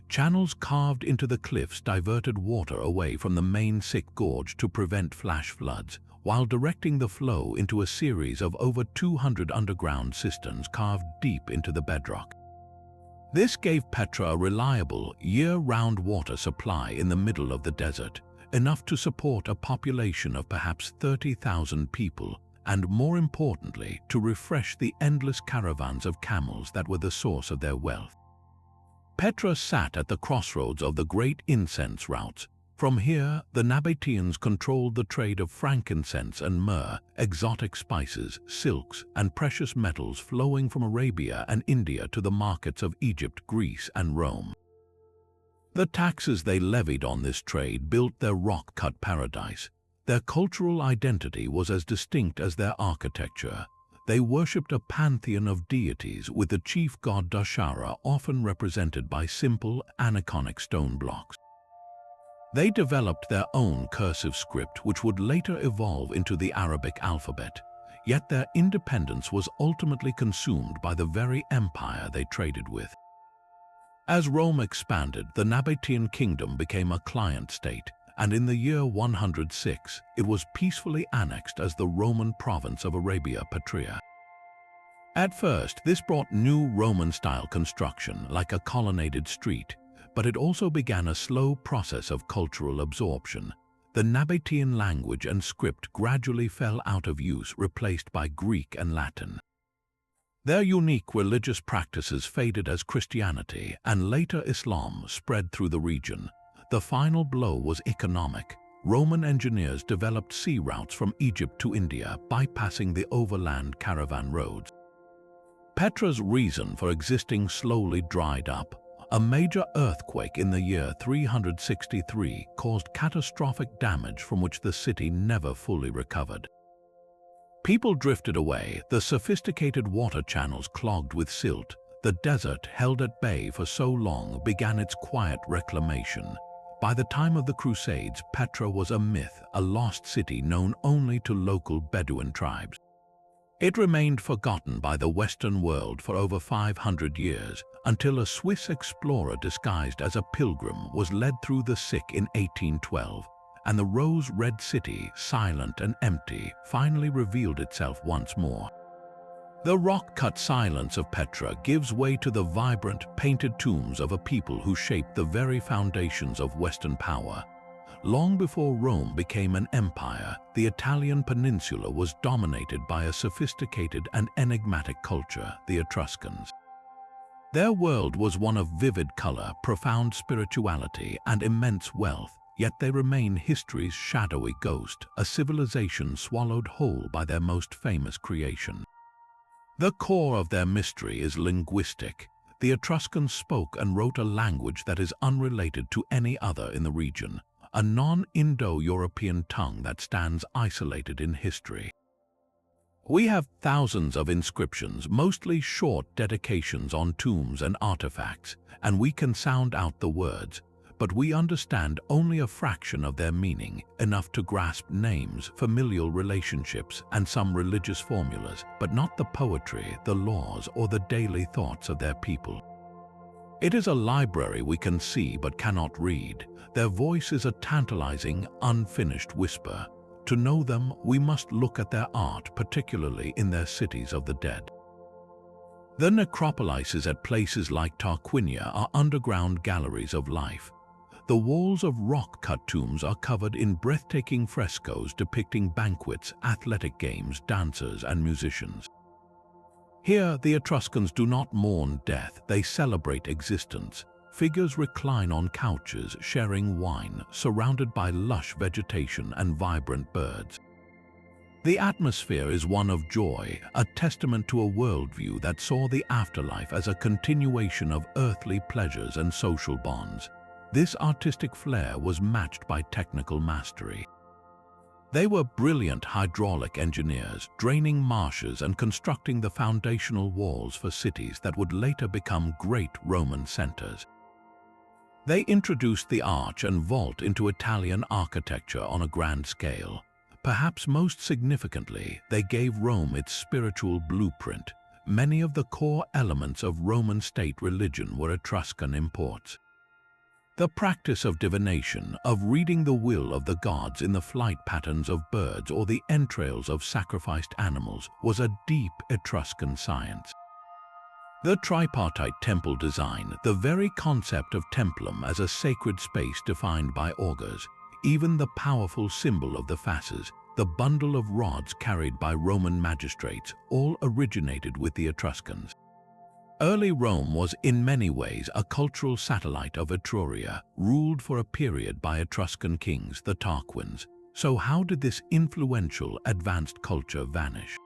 Channels carved into the cliffs diverted water away from the main Sick Gorge to prevent flash floods, while directing the flow into a series of over 200 underground cisterns carved deep into the bedrock. This gave Petra a reliable, year-round water supply in the middle of the desert, enough to support a population of perhaps 30,000 people, and more importantly, to refresh the endless caravans of camels that were the source of their wealth. Petra sat at the crossroads of the great incense routes. From here, the Nabateans controlled the trade of frankincense and myrrh, exotic spices, silks, and precious metals flowing from Arabia and India to the markets of Egypt, Greece, and Rome. The taxes they levied on this trade built their rock-cut paradise. Their cultural identity was as distinct as their architecture. They worshipped a pantheon of deities, with the chief god Dashara often represented by simple, aniconic stone blocks. They developed their own cursive script, which would later evolve into the Arabic alphabet. Yet their independence was ultimately consumed by the very empire they traded with. As Rome expanded, the Nabatean kingdom became a client state, and in the year 106, it was peacefully annexed as the Roman province of Arabia Patria. At first, this brought new Roman-style construction, like a colonnaded street, but it also began a slow process of cultural absorption. The Nabatean language and script gradually fell out of use, replaced by Greek and Latin. Their unique religious practices faded as Christianity and later Islam spread through the region. The final blow was economic. Roman engineers developed sea routes from Egypt to India, bypassing the overland caravan roads. Petra's reason for existing slowly dried up. A major earthquake in the year 363 caused catastrophic damage from which the city never fully recovered. People drifted away, the sophisticated water channels clogged with silt. The desert, held at bay for so long, began its quiet reclamation. By the time of the Crusades, Petra was a myth, a lost city known only to local Bedouin tribes. It remained forgotten by the Western world for over 500 years, until a Swiss explorer disguised as a pilgrim was led through the Sick in 1812, and the rose-red city, silent and empty, finally revealed itself once more. The rock-cut silence of Petra gives way to the vibrant, painted tombs of a people who shaped the very foundations of Western power. Long before Rome became an empire, the Italian peninsula was dominated by a sophisticated and enigmatic culture, the Etruscans. Their world was one of vivid color, profound spirituality, and immense wealth, yet they remain history's shadowy ghost, a civilization swallowed whole by their most famous creation. The core of their mystery is linguistic. The Etruscans spoke and wrote a language that is unrelated to any other in the region, a non-Indo-European tongue that stands isolated in history. We have thousands of inscriptions, mostly short dedications on tombs and artifacts, and we can sound out the words, but we understand only a fraction of their meaning, enough to grasp names, familial relationships, and some religious formulas, but not the poetry, the laws, or the daily thoughts of their people. It is a library we can see but cannot read. Their voice is a tantalizing, unfinished whisper. To know them, we must look at their art, particularly in their cities of the dead. The necropolises at places like Tarquinia are underground galleries of life. The walls of rock-cut tombs are covered in breathtaking frescoes depicting banquets, athletic games, dancers, and musicians. Here, the Etruscans do not mourn death, they celebrate existence. Figures recline on couches, sharing wine, surrounded by lush vegetation and vibrant birds. The atmosphere is one of joy, a testament to a worldview that saw the afterlife as a continuation of earthly pleasures and social bonds. This artistic flair was matched by technical mastery. They were brilliant hydraulic engineers, draining marshes and constructing the foundational walls for cities that would later become great Roman centers. They introduced the arch and vault into Italian architecture on a grand scale. Perhaps most significantly, they gave Rome its spiritual blueprint. Many of the core elements of Roman state religion were Etruscan imports. The practice of divination, of reading the will of the gods in the flight patterns of birds or the entrails of sacrificed animals, was a deep Etruscan science. The tripartite temple design, the very concept of templum as a sacred space defined by augurs, even the powerful symbol of the fasces, the bundle of rods carried by Roman magistrates, all originated with the Etruscans. Early Rome was in many ways a cultural satellite of Etruria, ruled for a period by Etruscan kings, the Tarquins. So how did this influential, advanced culture vanish?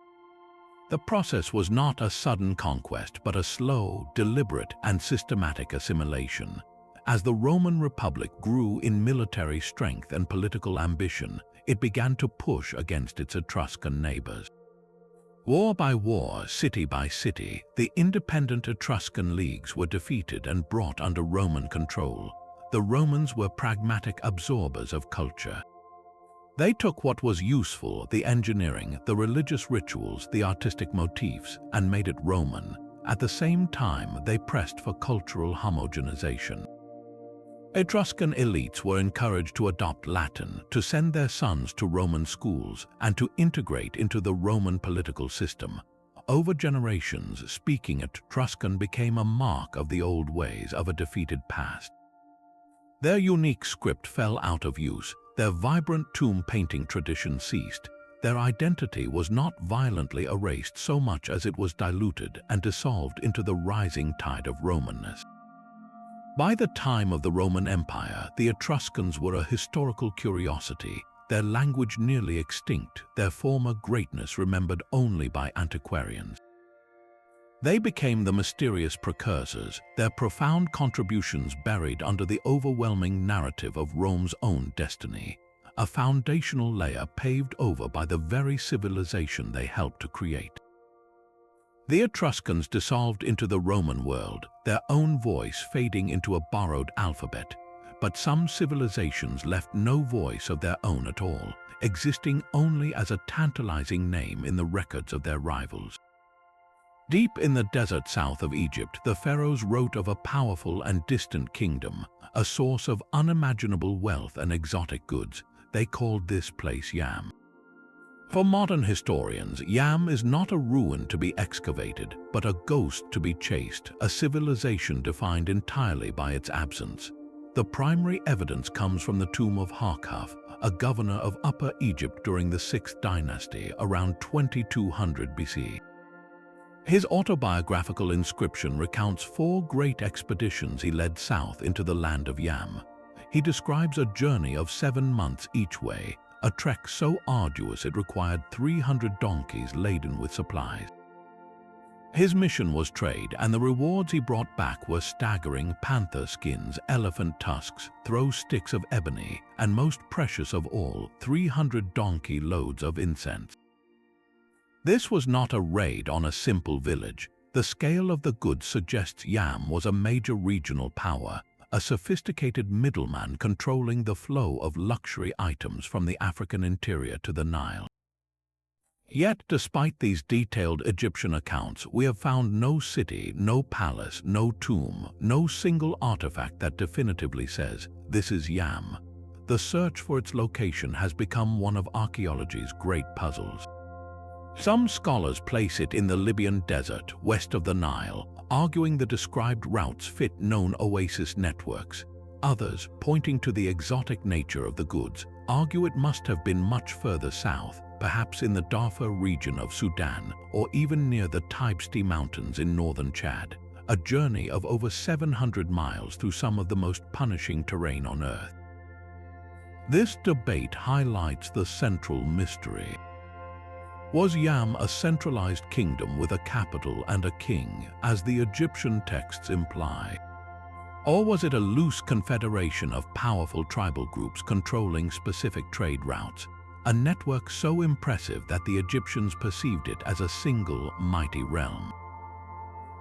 The process was not a sudden conquest, but a slow, deliberate, and systematic assimilation. As the Roman Republic grew in military strength and political ambition, it began to push against its Etruscan neighbors. War by war, city by city, the independent Etruscan leagues were defeated and brought under Roman control. The Romans were pragmatic absorbers of culture. They took what was useful, the engineering, the religious rituals, the artistic motifs, and made it Roman. At the same time, they pressed for cultural homogenization. Etruscan elites were encouraged to adopt Latin, to send their sons to Roman schools, and to integrate into the Roman political system. Over generations, speaking Etruscan became a mark of the old ways of a defeated past. Their unique script fell out of use, their vibrant tomb painting tradition ceased. Their identity was not violently erased so much as it was diluted and dissolved into the rising tide of Romanness. By the time of the Roman Empire, the Etruscans were a historical curiosity, their language nearly extinct, their former greatness remembered only by antiquarians. They became the mysterious precursors, their profound contributions buried under the overwhelming narrative of Rome's own destiny, a foundational layer paved over by the very civilization they helped to create. The Etruscans dissolved into the Roman world, their own voice fading into a borrowed alphabet. But some civilizations left no voice of their own at all, existing only as a tantalizing name in the records of their rivals. Deep in the desert south of Egypt, the pharaohs wrote of a powerful and distant kingdom, a source of unimaginable wealth and exotic goods. They called this place Yam. For modern historians, Yam is not a ruin to be excavated, but a ghost to be chased, a civilization defined entirely by its absence. The primary evidence comes from the tomb of Harkhuf, a governor of Upper Egypt during the 6th dynasty, around 2200 BC. His autobiographical inscription recounts 4 great expeditions he led south into the land of Yam. He describes a journey of 7 months each way, a trek so arduous it required 300 donkeys laden with supplies. His mission was trade, and the rewards he brought back were staggering: panther skins, elephant tusks, throw sticks of ebony, and most precious of all, 300 donkey loads of incense. This was not a raid on a simple village. The scale of the goods suggests Yam was a major regional power, a sophisticated middleman controlling the flow of luxury items from the African interior to the Nile. Yet, despite these detailed Egyptian accounts, we have found no city, no palace, no tomb, no single artifact that definitively says, "This is Yam." The search for its location has become one of archaeology's great puzzles. Some scholars place it in the Libyan desert, west of the Nile, arguing the described routes fit known oasis networks. Others, pointing to the exotic nature of the goods, argue it must have been much further south, perhaps in the Darfur region of Sudan, or even near the Taibesti Mountains in northern Chad, a journey of over 700 miles through some of the most punishing terrain on Earth. This debate highlights the central mystery. Was Yam a centralized kingdom with a capital and a king, as the Egyptian texts imply? Or was it a loose confederation of powerful tribal groups controlling specific trade routes, a network so impressive that the Egyptians perceived it as a single, mighty realm?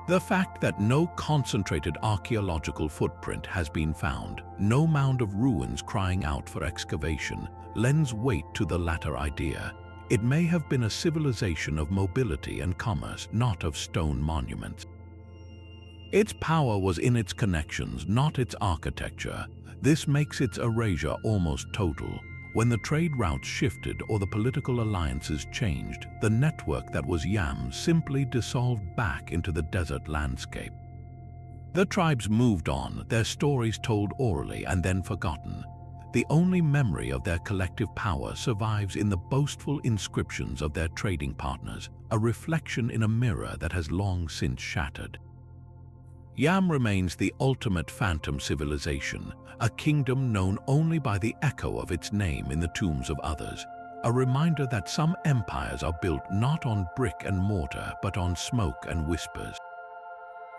The fact that no concentrated archaeological footprint has been found, no mound of ruins crying out for excavation, lends weight to the latter idea. It may have been a civilization of mobility and commerce, not of stone monuments. Its power was in its connections, not its architecture. This makes its erasure almost total. When the trade routes shifted or the political alliances changed, the network that was Yam simply dissolved back into the desert landscape. The tribes moved on, their stories told orally and then forgotten. The only memory of their collective power survives in the boastful inscriptions of their trading partners, a reflection in a mirror that has long since shattered. Yam remains the ultimate phantom civilization, a kingdom known only by the echo of its name in the tombs of others, a reminder that some empires are built not on brick and mortar but on smoke and whispers.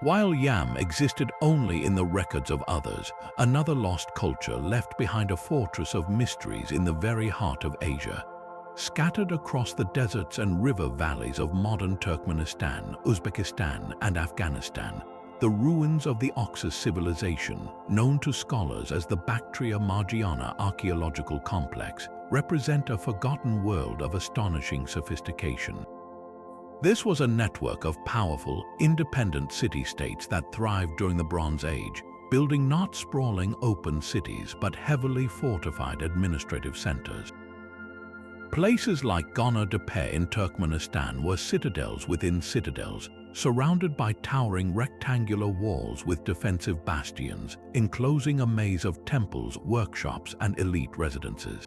While Yam existed only in the records of others, another lost culture left behind a fortress of mysteries in the very heart of Asia. Scattered across the deserts and river valleys of modern Turkmenistan, Uzbekistan, and Afghanistan, the ruins of the Oxus civilization, known to scholars as the Bactria Margiana archaeological complex, represent a forgotten world of astonishing sophistication. This was a network of powerful, independent city-states that thrived during the Bronze Age, building not sprawling open cities but heavily fortified administrative centers. Places like Gona-Tepe in Turkmenistan were citadels within citadels, surrounded by towering rectangular walls with defensive bastions, enclosing a maze of temples, workshops, and elite residences.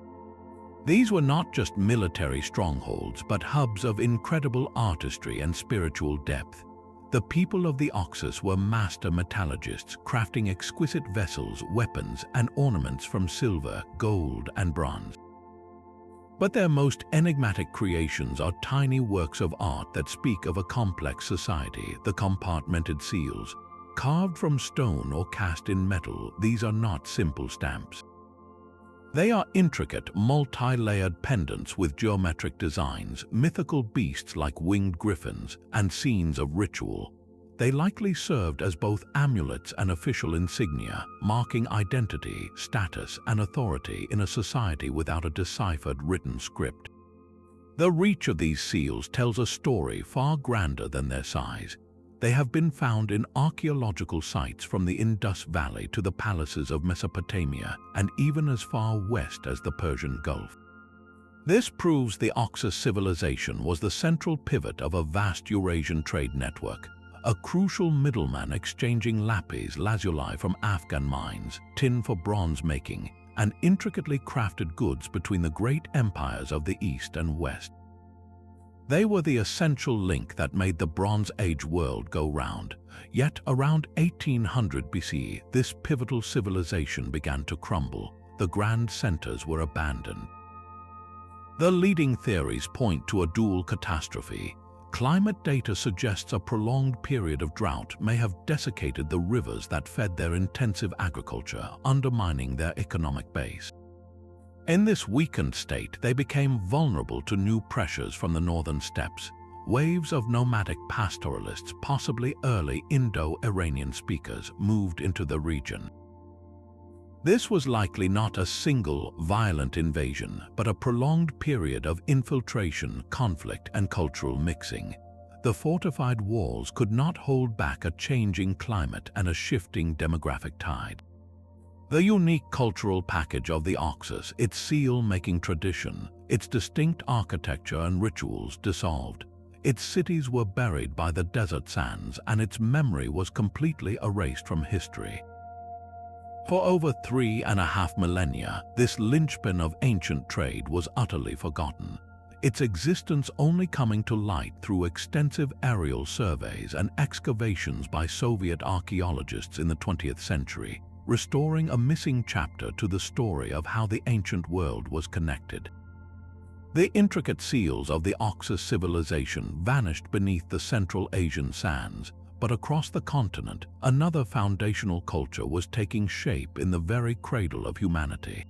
These were not just military strongholds, but hubs of incredible artistry and spiritual depth. The people of the Oxus were master metallurgists, crafting exquisite vessels, weapons, and ornaments from silver, gold, and bronze. But their most enigmatic creations are tiny works of art that speak of a complex society, the compartmented seals. Carved from stone or cast in metal, these are not simple stamps. They are intricate, multi-layered pendants with geometric designs, mythical beasts like winged griffins, and scenes of ritual. They likely served as both amulets and official insignia, marking identity, status, and authority in a society without a deciphered written script. The reach of these seals tells a story far grander than their size. They have been found in archaeological sites from the Indus Valley to the palaces of Mesopotamia and even as far west as the Persian Gulf. This proves the Oxus civilization was the central pivot of a vast Eurasian trade network, a crucial middleman exchanging lapis lazuli from Afghan mines, tin for bronze making, and intricately crafted goods between the great empires of the East and West. They were the essential link that made the Bronze Age world go round. Yet around 1800 BC, this pivotal civilization began to crumble. The grand centers were abandoned. The leading theories point to a dual catastrophe. Climate data suggests a prolonged period of drought may have desiccated the rivers that fed their intensive agriculture, undermining their economic base. In this weakened state, they became vulnerable to new pressures from the northern steppes. Waves of nomadic pastoralists, possibly early Indo-Iranian speakers, moved into the region. This was likely not a single, violent invasion, but a prolonged period of infiltration, conflict, and cultural mixing. The fortified walls could not hold back a changing climate and a shifting demographic tide. The unique cultural package of the Oxus, its seal-making tradition, its distinct architecture and rituals dissolved. Its cities were buried by the desert sands, and its memory was completely erased from history. For over 3.5 millennia, this linchpin of ancient trade was utterly forgotten, its existence only coming to light through extensive aerial surveys and excavations by Soviet archaeologists in the 20th century, restoring a missing chapter to the story of how the ancient world was connected. The intricate seals of the Oxus civilization vanished beneath the Central Asian sands, but across the continent, another foundational culture was taking shape in the very cradle of humanity.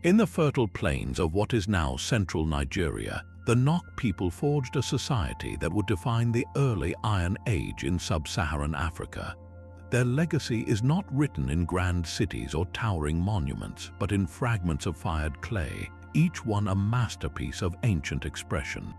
In the fertile plains of what is now central Nigeria, the Nok people forged a society that would define the early Iron Age in sub-Saharan Africa. Their legacy is not written in grand cities or towering monuments, but in fragments of fired clay, each one a masterpiece of ancient expression.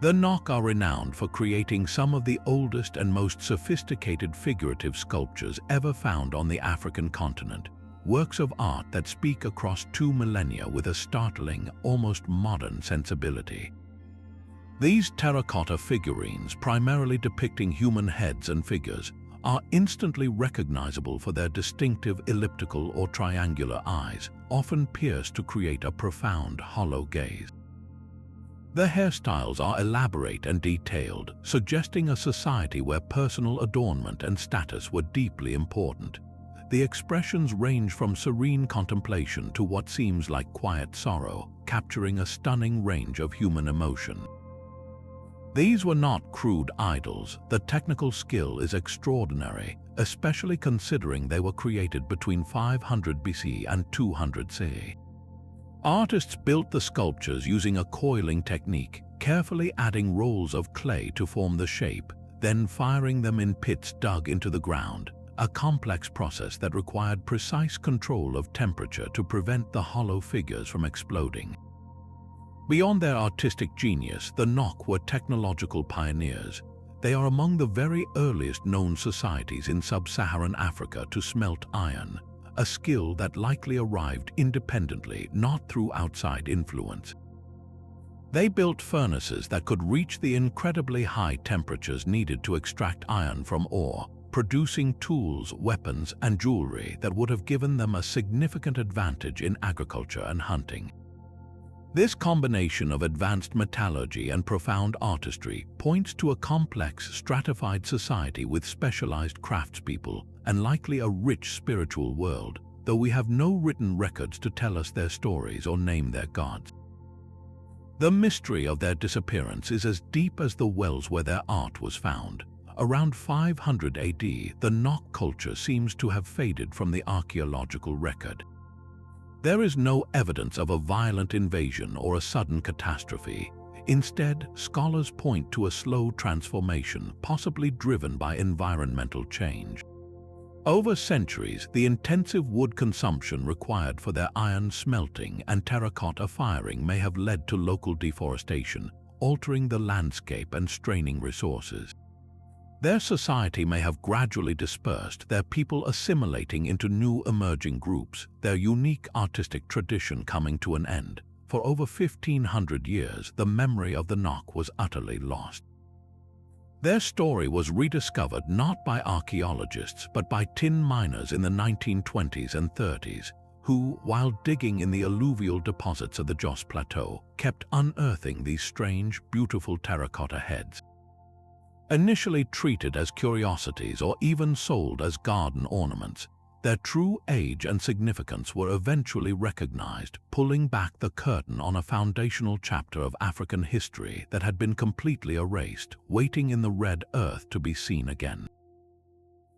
The Nok are renowned for creating some of the oldest and most sophisticated figurative sculptures ever found on the African continent, works of art that speak across 2 millennia with a startling, almost modern sensibility. These terracotta figurines, primarily depicting human heads and figures, are instantly recognizable for their distinctive elliptical or triangular eyes, often pierced to create a profound, hollow gaze. The hairstyles are elaborate and detailed, suggesting a society where personal adornment and status were deeply important. The expressions range from serene contemplation to what seems like quiet sorrow, capturing a stunning range of human emotion. These were not crude idols. The technical skill is extraordinary, especially considering they were created between 500 BC and 200 CE. Artists built the sculptures using a coiling technique, carefully adding rolls of clay to form the shape, then firing them in pits dug into the ground, a complex process that required precise control of temperature to prevent the hollow figures from exploding. Beyond their artistic genius, the Nok were technological pioneers. They are among the very earliest known societies in sub-Saharan Africa to smelt iron, a skill that likely arrived independently, not through outside influence. They built furnaces that could reach the incredibly high temperatures needed to extract iron from ore, producing tools, weapons, and jewelry that would have given them a significant advantage in agriculture and hunting. This combination of advanced metallurgy and profound artistry points to a complex, stratified society with specialized craftspeople and likely a rich spiritual world, though we have no written records to tell us their stories or name their gods. The mystery of their disappearance is as deep as the wells where their art was found. Around 500 AD, the Nok culture seems to have faded from the archaeological record. There is no evidence of a violent invasion or a sudden catastrophe. Instead, scholars point to a slow transformation, possibly driven by environmental change. Over centuries, the intensive wood consumption required for their iron smelting and terracotta firing may have led to local deforestation, altering the landscape and straining resources. Their society may have gradually dispersed, their people assimilating into new emerging groups, their unique artistic tradition coming to an end. For over 1,500 years, the memory of the Nok was utterly lost. Their story was rediscovered not by archaeologists but by tin miners in the 1920s and 30s, who, while digging in the alluvial deposits of the Jos Plateau, kept unearthing these strange, beautiful terracotta heads. Initially treated as curiosities or even sold as garden ornaments, their true age and significance were eventually recognized, pulling back the curtain on a foundational chapter of African history that had been completely erased, waiting in the red earth to be seen again.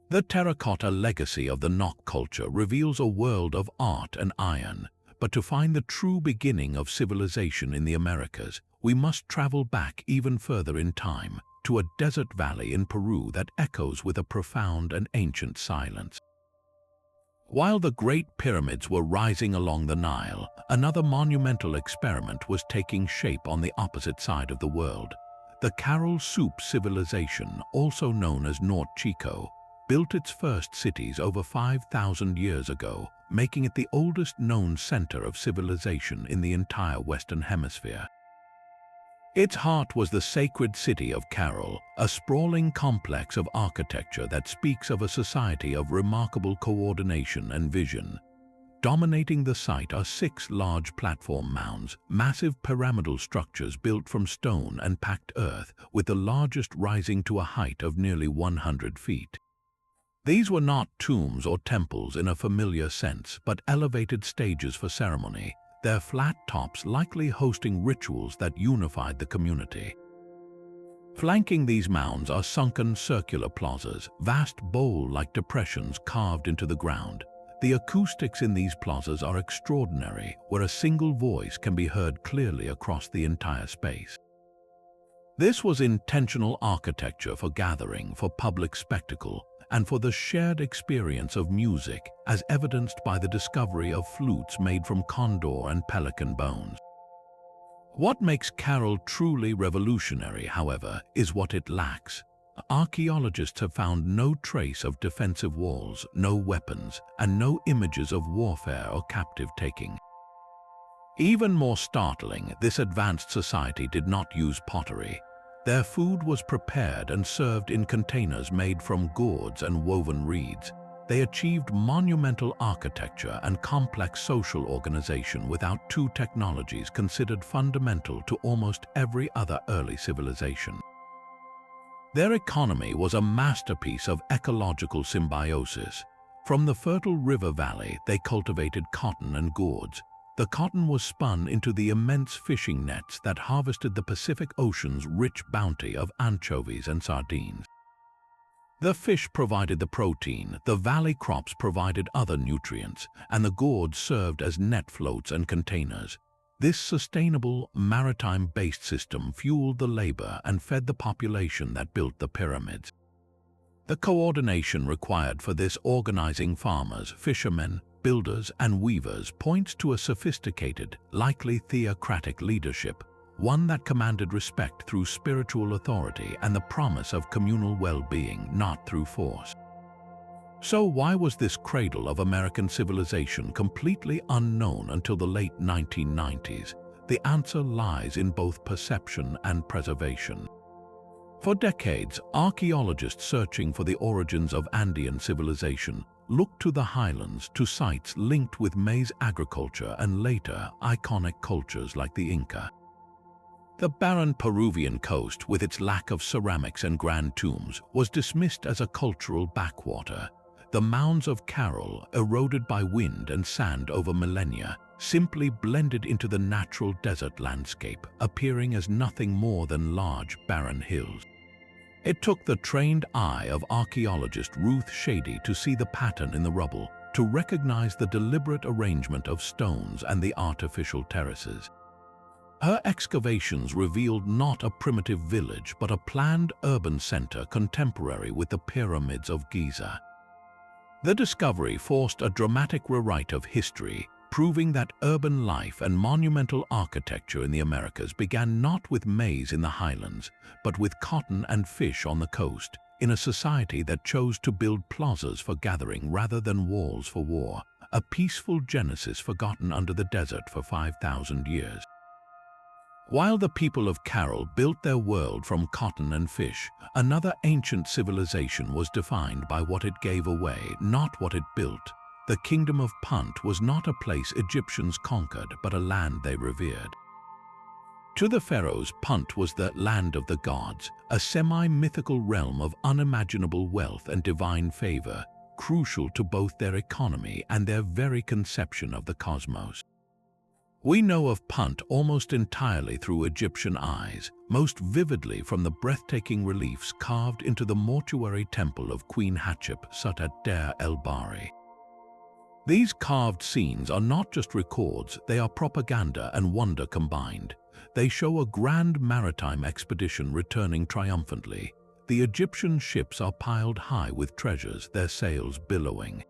The terracotta legacy of the Nok culture reveals a world of art and iron, but to find the true beginning of civilization in the Americas, we must travel back even further in time, to a desert valley in Peru that echoes with a profound and ancient silence. While the Great Pyramids were rising along the Nile, another monumental experiment was taking shape on the opposite side of the world. The Caral Soup civilization, also known as North Chico, built its first cities over 5,000 years ago, making it the oldest known center of civilization in the entire Western Hemisphere. Its heart was the sacred city of Caral, a sprawling complex of architecture that speaks of a society of remarkable coordination and vision. Dominating the site are 6 large platform mounds, massive pyramidal structures built from stone and packed earth, with the largest rising to a height of nearly 100 feet. These were not tombs or temples in a familiar sense, but elevated stages for ceremony, their flat tops likely hosting rituals that unified the community. Flanking these mounds are sunken circular plazas, vast bowl-like depressions carved into the ground. The acoustics in these plazas are extraordinary, where a single voice can be heard clearly across the entire space. This was intentional architecture for gathering, for public spectacle, and for the shared experience of music, as evidenced by the discovery of flutes made from condor and pelican bones. What makes Caral truly revolutionary, however, is what it lacks. Archaeologists have found no trace of defensive walls, no weapons, and no images of warfare or captive taking. Even more startling, this advanced society did not use pottery. Their food was prepared and served in containers made from gourds and woven reeds. They achieved monumental architecture and complex social organization without two technologies considered fundamental to almost every other early civilization. Their economy was a masterpiece of ecological symbiosis. From the fertile river valley, they cultivated cotton and gourds. The cotton was spun into the immense fishing nets that harvested the Pacific Ocean's rich bounty of anchovies and sardines. The fish provided the protein, the valley crops provided other nutrients, and the gourds served as net floats and containers. This sustainable, maritime-based system fueled the labor and fed the population that built the pyramids. The coordination required for this organizing farmers, fishermen, builders, and weavers points to a sophisticated, likely theocratic leadership, one that commanded respect through spiritual authority and the promise of communal well-being, not through force. So why was this cradle of American civilization completely unknown until the late 1990s? The answer lies in both perception and preservation. For decades, archaeologists searching for the origins of Andean civilization looked to the highlands, to sites linked with maize agriculture and later iconic cultures like the Inca. The barren Peruvian coast, with its lack of ceramics and grand tombs, was dismissed as a cultural backwater. The mounds of Carroll, eroded by wind and sand over millennia, simply blended into the natural desert landscape, appearing as nothing more than large, barren hills. It took the trained eye of archaeologist Ruth Shady to see the pattern in the rubble, to recognize the deliberate arrangement of stones and the artificial terraces. Her excavations revealed not a primitive village, but a planned urban center contemporary with the pyramids of Giza. The discovery forced a dramatic rewrite of history, proving that urban life and monumental architecture in the Americas began not with maize in the highlands, but with cotton and fish on the coast, in a society that chose to build plazas for gathering rather than walls for war, a peaceful genesis forgotten under the desert for 5,000 years. While the people of Carroll built their world from cotton and fish, another ancient civilization was defined by what it gave away, not what it built. The kingdom of Punt was not a place Egyptians conquered, but a land they revered. To the pharaohs, Punt was the land of the gods, a semi-mythical realm of unimaginable wealth and divine favor, crucial to both their economy and their very conception of the cosmos. We know of Punt almost entirely through Egyptian eyes, most vividly from the breathtaking reliefs carved into the mortuary temple of Queen Hatshepsut at Deir el-Bahri. These carved scenes are not just records, they are propaganda and wonder combined. They show a grand maritime expedition returning triumphantly. The Egyptian ships are piled high with treasures, their sails billowing.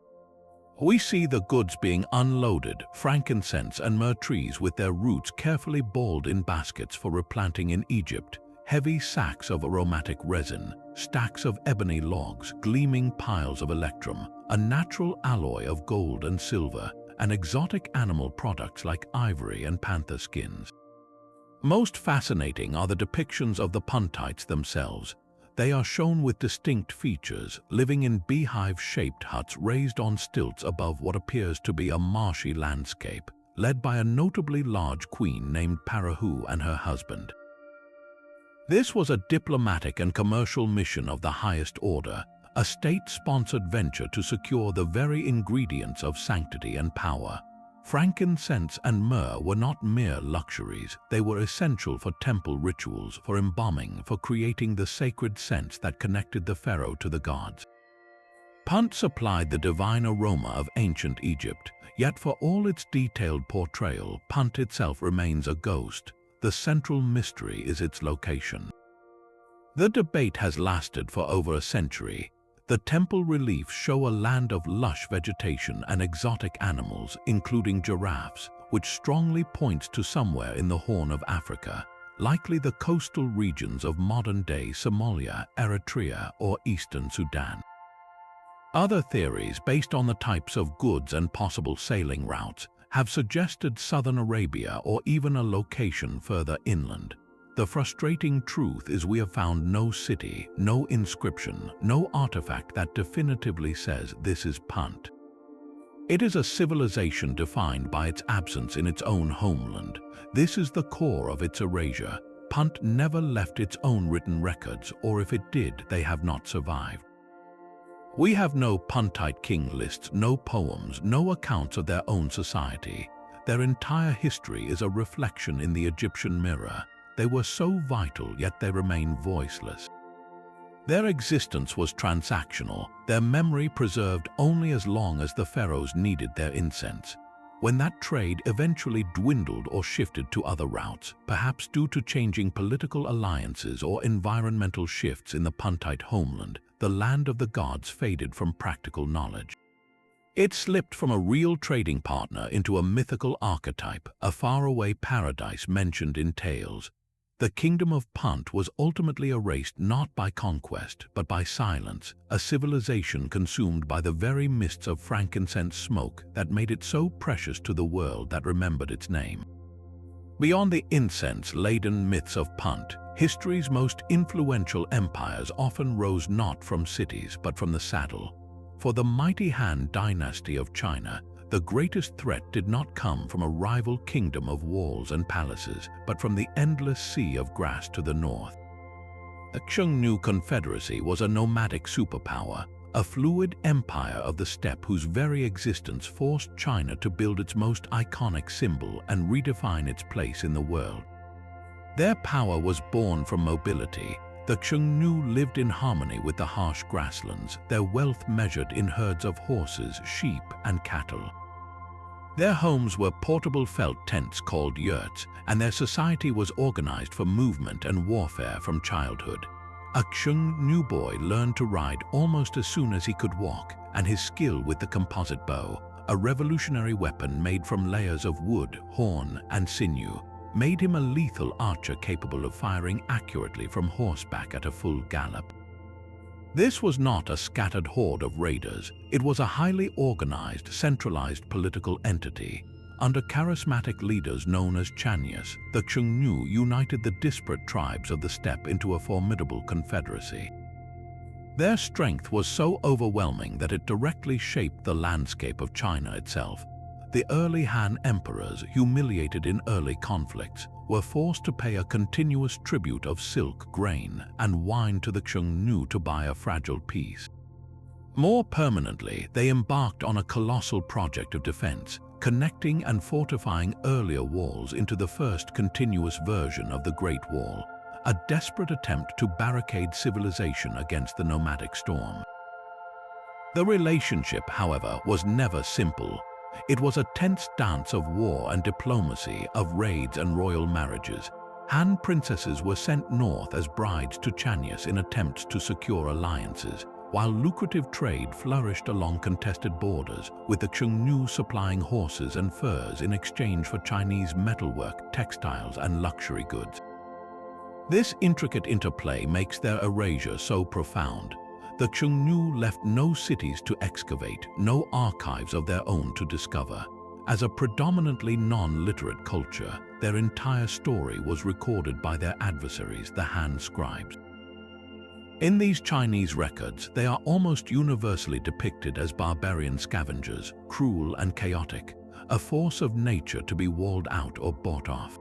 We see the goods being unloaded, frankincense and myrrh trees with their roots carefully balled in baskets for replanting in Egypt, heavy sacks of aromatic resin, stacks of ebony logs, gleaming piles of electrum, a natural alloy of gold and silver, and exotic animal products like ivory and panther skins. Most fascinating are the depictions of the Puntites themselves. They are shown with distinct features, living in beehive-shaped huts raised on stilts above what appears to be a marshy landscape, led by a notably large queen named Parahu and her husband. This was a diplomatic and commercial mission of the highest order, a state-sponsored venture to secure the very ingredients of sanctity and power. Frankincense and myrrh were not mere luxuries, they were essential for temple rituals, for embalming, for creating the sacred scents that connected the pharaoh to the gods. Punt supplied the divine aroma of ancient Egypt, yet for all its detailed portrayal, Punt itself remains a ghost. The central mystery is its location. The debate has lasted for over a century. The temple reliefs show a land of lush vegetation and exotic animals, including giraffes, which strongly points to somewhere in the Horn of Africa, likely the coastal regions of modern-day Somalia, Eritrea, or eastern Sudan. Other theories, based on the types of goods and possible sailing routes, have suggested southern Arabia or even a location further inland. The frustrating truth is we have found no city, no inscription, no artifact that definitively says this is Punt. It is a civilization defined by its absence in its own homeland. This is the core of its erasure. Punt never left its own written records, or if it did, they have not survived. We have no Puntite king lists, no poems, no accounts of their own society. Their entire history is a reflection in the Egyptian mirror. They were so vital, yet they remain voiceless. Their existence was transactional, their memory preserved only as long as the pharaohs needed their incense. When that trade eventually dwindled or shifted to other routes, perhaps due to changing political alliances or environmental shifts in the Puntite homeland, the land of the gods faded from practical knowledge. It slipped from a real trading partner into a mythical archetype, a faraway paradise mentioned in tales. The kingdom of Punt was ultimately erased not by conquest, but by silence, a civilization consumed by the very mists of frankincense smoke that made it so precious to the world that remembered its name. Beyond the incense-laden myths of Punt, history's most influential empires often rose not from cities but from the saddle. For the mighty Han dynasty of China, the greatest threat did not come from a rival kingdom of walls and palaces, but from the endless sea of grass to the north. The Xiongnu Confederacy was a nomadic superpower, a fluid empire of the steppe whose very existence forced China to build its most iconic symbol and redefine its place in the world. Their power was born from mobility. The Xiongnu lived in harmony with the harsh grasslands, their wealth measured in herds of horses, sheep, and cattle. Their homes were portable felt tents called yurts, and their society was organized for movement and warfare from childhood. A Xiongnu boy learned to ride almost as soon as he could walk, and his skill with the composite bow, a revolutionary weapon made from layers of wood, horn, and sinew, made him a lethal archer capable of firing accurately from horseback at a full gallop. This was not a scattered horde of raiders. It was a highly organized, centralized political entity. Under charismatic leaders known as Chanyas, the Xiongnu united the disparate tribes of the steppe into a formidable confederacy. Their strength was so overwhelming that it directly shaped the landscape of China itself. The early Han emperors, humiliated in early conflicts, were forced to pay a continuous tribute of silk, grain, and wine to the Xiongnu to buy a fragile peace. More permanently, they embarked on a colossal project of defense, connecting and fortifying earlier walls into the first continuous version of the Great Wall, a desperate attempt to barricade civilization against the nomadic storm. The relationship, however, was never simple. It was a tense dance of war and diplomacy, of raids and royal marriages. Han princesses were sent north as brides to Chanyas in attempts to secure alliances, while lucrative trade flourished along contested borders, with the Xiongnu supplying horses and furs in exchange for Chinese metalwork, textiles, and luxury goods. This intricate interplay makes their erasure so profound. The Xiongnu left no cities to excavate, no archives of their own to discover. As a predominantly non-literate culture, their entire story was recorded by their adversaries, the Han scribes. In these Chinese records, they are almost universally depicted as barbarian scavengers, cruel and chaotic, a force of nature to be walled out or bought off.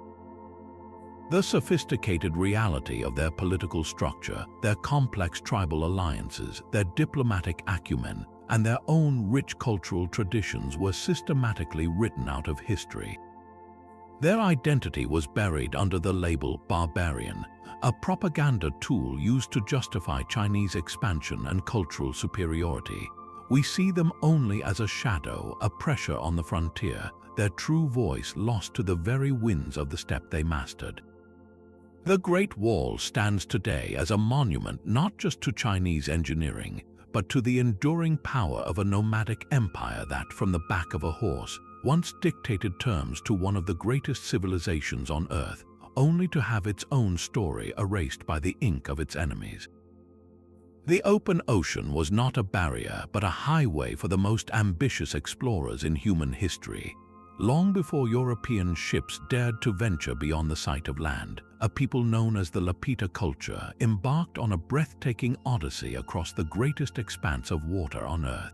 The sophisticated reality of their political structure, their complex tribal alliances, their diplomatic acumen, and their own rich cultural traditions were systematically written out of history. Their identity was buried under the label barbarian, a propaganda tool used to justify Chinese expansion and cultural superiority. We see them only as a shadow, a pressure on the frontier, their true voice lost to the very winds of the steppe they mastered. The Great Wall stands today as a monument not just to Chinese engineering, but to the enduring power of a nomadic empire that, from the back of a horse, once dictated terms to one of the greatest civilizations on Earth, only to have its own story erased by the ink of its enemies. The open ocean was not a barrier, but a highway for the most ambitious explorers in human history. Long before European ships dared to venture beyond the sight of land, a people known as the Lapita culture embarked on a breathtaking odyssey across the greatest expanse of water on Earth.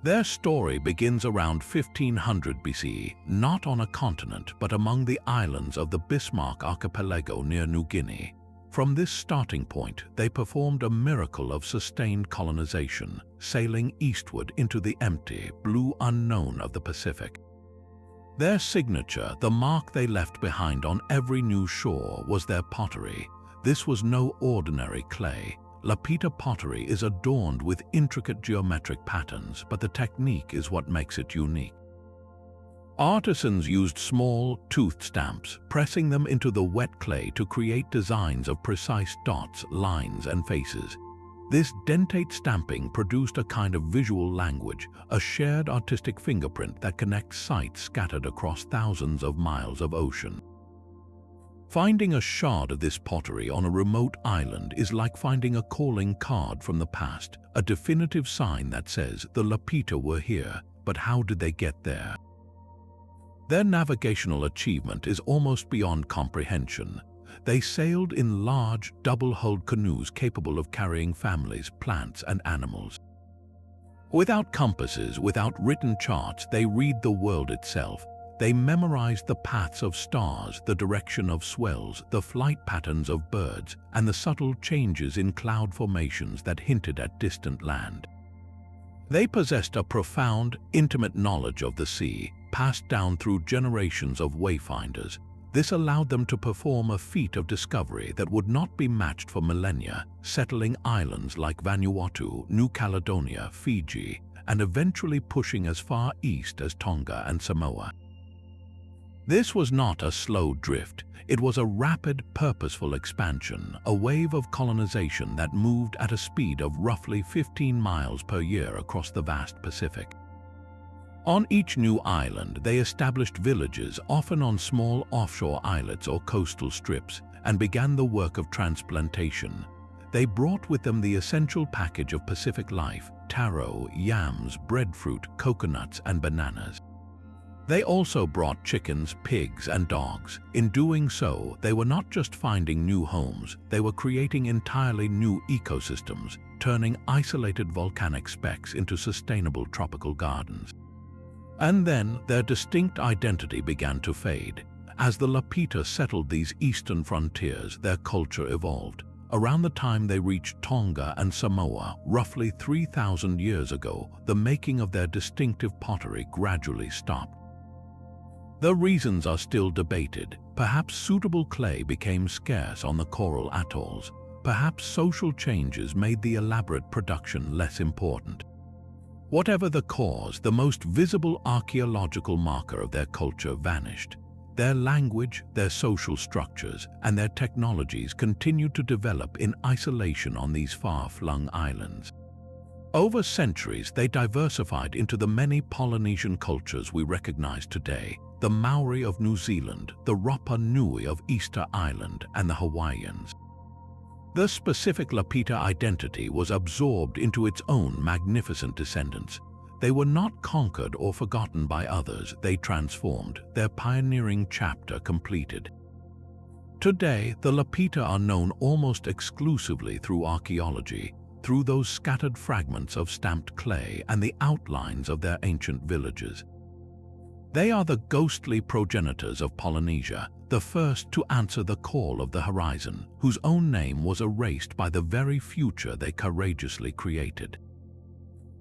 Their story begins around 1500 BCE, not on a continent but among the islands of the Bismarck archipelago near New Guinea. From this starting point, they performed a miracle of sustained colonization, sailing eastward into the empty, blue unknown of the Pacific. Their signature, the mark they left behind on every new shore, was their pottery. This was no ordinary clay. Lapita pottery is adorned with intricate geometric patterns, but the technique is what makes it unique. Artisans used small, toothed stamps, pressing them into the wet clay to create designs of precise dots, lines, and faces. This dentate stamping produced a kind of visual language, a shared artistic fingerprint that connects sites scattered across thousands of miles of ocean. Finding a shard of this pottery on a remote island is like finding a calling card from the past, a definitive sign that says the Lapita were here, but how did they get there? Their navigational achievement is almost beyond comprehension. They sailed in large, double-hulled canoes capable of carrying families, plants, and animals. Without compasses, without written charts, they read the world itself. They memorized the paths of stars, the direction of swells, the flight patterns of birds, and the subtle changes in cloud formations that hinted at distant land. They possessed a profound, intimate knowledge of the sea, passed down through generations of wayfinders. This allowed them to perform a feat of discovery that would not be matched for millennia, settling islands like Vanuatu, New Caledonia, Fiji, and eventually pushing as far east as Tonga and Samoa. This was not a slow drift. It was a rapid, purposeful expansion, a wave of colonization that moved at a speed of roughly 15 miles per year across the vast Pacific. On each new island, they established villages, often on small offshore islets or coastal strips, and began the work of transplantation. They brought with them the essential package of Pacific life: taro, yams, breadfruit, coconuts, and bananas. They also brought chickens, pigs, and dogs. In doing so, they were not just finding new homes, they were creating entirely new ecosystems, turning isolated volcanic specks into sustainable tropical gardens. And then their distinct identity began to fade. As the Lapita settled these eastern frontiers, their culture evolved. Around the time they reached Tonga and Samoa, roughly 3,000 years ago, the making of their distinctive pottery gradually stopped. The reasons are still debated. Perhaps suitable clay became scarce on the coral atolls. Perhaps social changes made the elaborate production less important. Whatever the cause, the most visible archaeological marker of their culture vanished. Their language, their social structures, and their technologies continued to develop in isolation on these far-flung islands. Over centuries, they diversified into the many Polynesian cultures we recognize today: the Maori of New Zealand, the Rapa Nui of Easter Island, and the Hawaiians. The specific Lapita identity was absorbed into its own magnificent descendants. They were not conquered or forgotten by others, they transformed, their pioneering chapter completed. Today, the Lapita are known almost exclusively through archaeology, through those scattered fragments of stamped clay and the outlines of their ancient villages. They are the ghostly progenitors of Polynesia, the first to answer the call of the horizon, whose own name was erased by the very future they courageously created.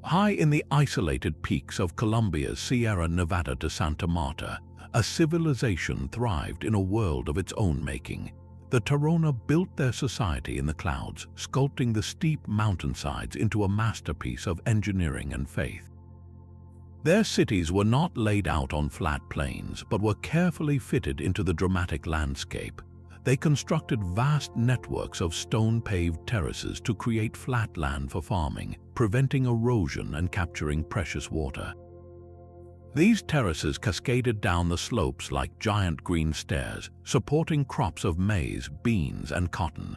High in the isolated peaks of Colombia's Sierra Nevada de Santa Marta, a civilization thrived in a world of its own making. The Tairona built their society in the clouds, sculpting the steep mountainsides into a masterpiece of engineering and faith. Their cities were not laid out on flat plains, but were carefully fitted into the dramatic landscape. They constructed vast networks of stone-paved terraces to create flat land for farming, preventing erosion and capturing precious water. These terraces cascaded down the slopes like giant green stairs, supporting crops of maize, beans, and cotton.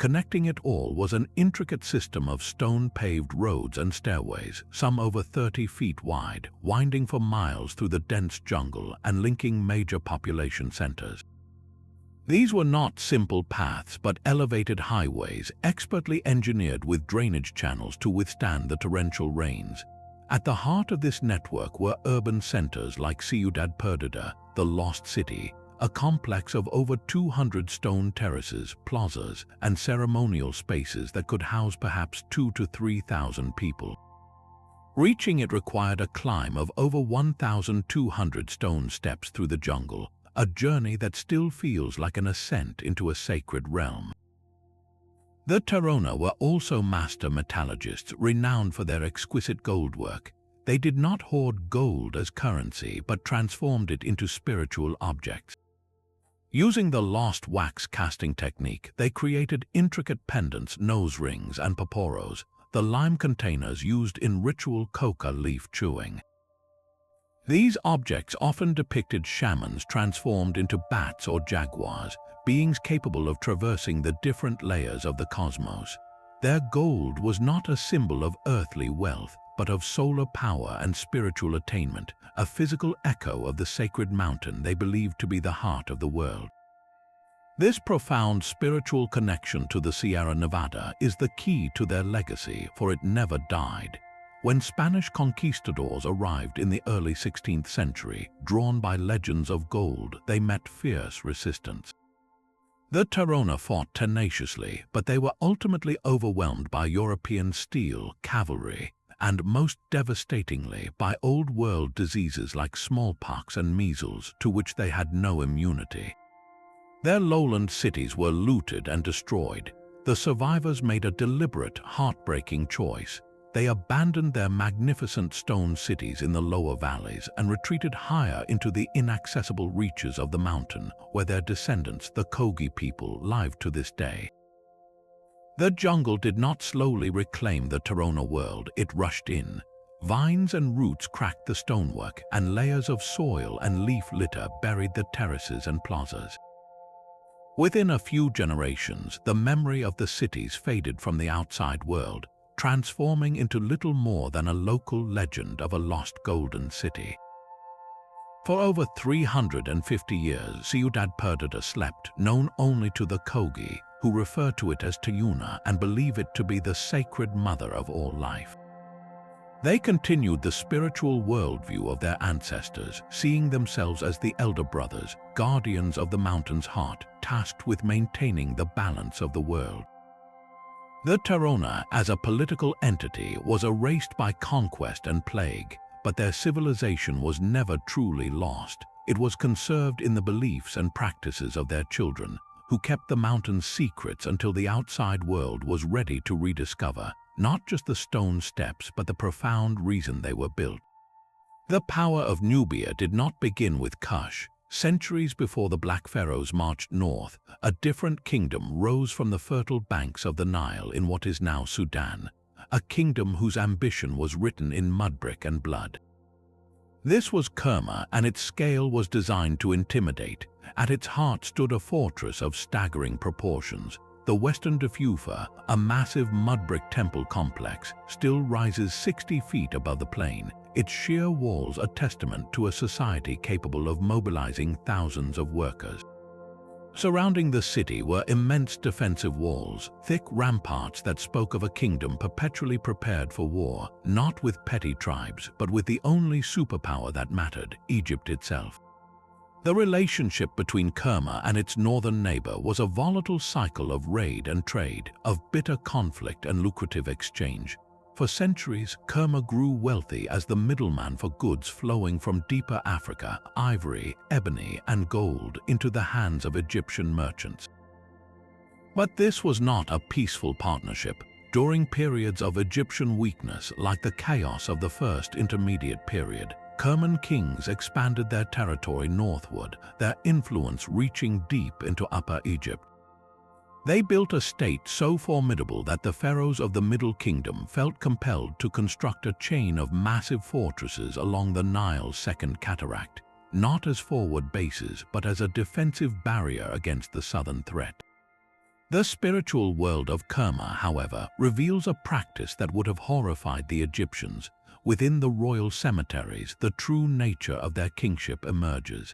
Connecting it all was an intricate system of stone-paved roads and stairways, some over 30 feet wide, winding for miles through the dense jungle and linking major population centers. These were not simple paths but elevated highways, expertly engineered with drainage channels to withstand the torrential rains. At the heart of this network were urban centers like Ciudad Perdida, the Lost City, a complex of over 200 stone terraces, plazas, and ceremonial spaces that could house perhaps 2,000 to 3,000 people. Reaching it required a climb of over 1,200 stone steps through the jungle, a journey that still feels like an ascent into a sacred realm. The Terona were also master metallurgists renowned for their exquisite goldwork. They did not hoard gold as currency but transformed it into spiritual objects. Using the lost wax casting technique, they created intricate pendants, nose rings, and paporos, the lime containers used in ritual coca leaf chewing. These objects often depicted shamans transformed into bats or jaguars, beings capable of traversing the different layers of the cosmos. Their gold was not a symbol of earthly wealth, but of solar power and spiritual attainment, a physical echo of the sacred mountain they believed to be the heart of the world. This profound spiritual connection to the Sierra Nevada is the key to their legacy, for it never died. When Spanish conquistadors arrived in the early 16th century, drawn by legends of gold, they met fierce resistance. The Terona fought tenaciously, but they were ultimately overwhelmed by European steel, cavalry, and most devastatingly by old-world diseases like smallpox and measles, to which they had no immunity. Their lowland cities were looted and destroyed. The survivors made a deliberate, heartbreaking choice. They abandoned their magnificent stone cities in the lower valleys and retreated higher into the inaccessible reaches of the mountain, where their descendants, the Kogi people, live to this day. The jungle did not slowly reclaim the Terona world, it rushed in. Vines and roots cracked the stonework, and layers of soil and leaf litter buried the terraces and plazas. Within a few generations, the memory of the cities faded from the outside world, transforming into little more than a local legend of a lost golden city. For over 350 years, Ciudad Perdida slept, known only to the Kogi, who refer to it as Tayuna and believe it to be the sacred mother of all life. They continued the spiritual worldview of their ancestors, seeing themselves as the elder brothers, guardians of the mountain's heart, tasked with maintaining the balance of the world. The Terona, as a political entity, was erased by conquest and plague, but their civilization was never truly lost. It was conserved in the beliefs and practices of their children, who kept the mountain's secrets until the outside world was ready to rediscover not just the stone steps but the profound reason they were built. The power of Nubia did not begin with Kush. Centuries before the Black Pharaohs marched north, a different kingdom rose from the fertile banks of the Nile in what is now Sudan, a kingdom whose ambition was written in mudbrick and blood. This was Kerma, and its scale was designed to intimidate. At its heart stood a fortress of staggering proportions. The Western Defufa, a massive mudbrick temple complex, still rises 60 feet above the plain, its sheer walls a testament to a society capable of mobilizing thousands of workers. Surrounding the city were immense defensive walls, thick ramparts that spoke of a kingdom perpetually prepared for war, not with petty tribes, but with the only superpower that mattered, Egypt itself. The relationship between Kerma and its northern neighbor was a volatile cycle of raid and trade, of bitter conflict and lucrative exchange. For centuries, Kerma grew wealthy as the middleman for goods flowing from deeper Africa, ivory, ebony, and gold, into the hands of Egyptian merchants. But this was not a peaceful partnership. During periods of Egyptian weakness, like the chaos of the First Intermediate Period, Kerman kings expanded their territory northward, their influence reaching deep into Upper Egypt. They built a state so formidable that the pharaohs of the Middle Kingdom felt compelled to construct a chain of massive fortresses along the Nile's Second Cataract, not as forward bases but as a defensive barrier against the southern threat. The spiritual world of Kerma, however, reveals a practice that would have horrified the Egyptians. Within the royal cemeteries, the true nature of their kingship emerges.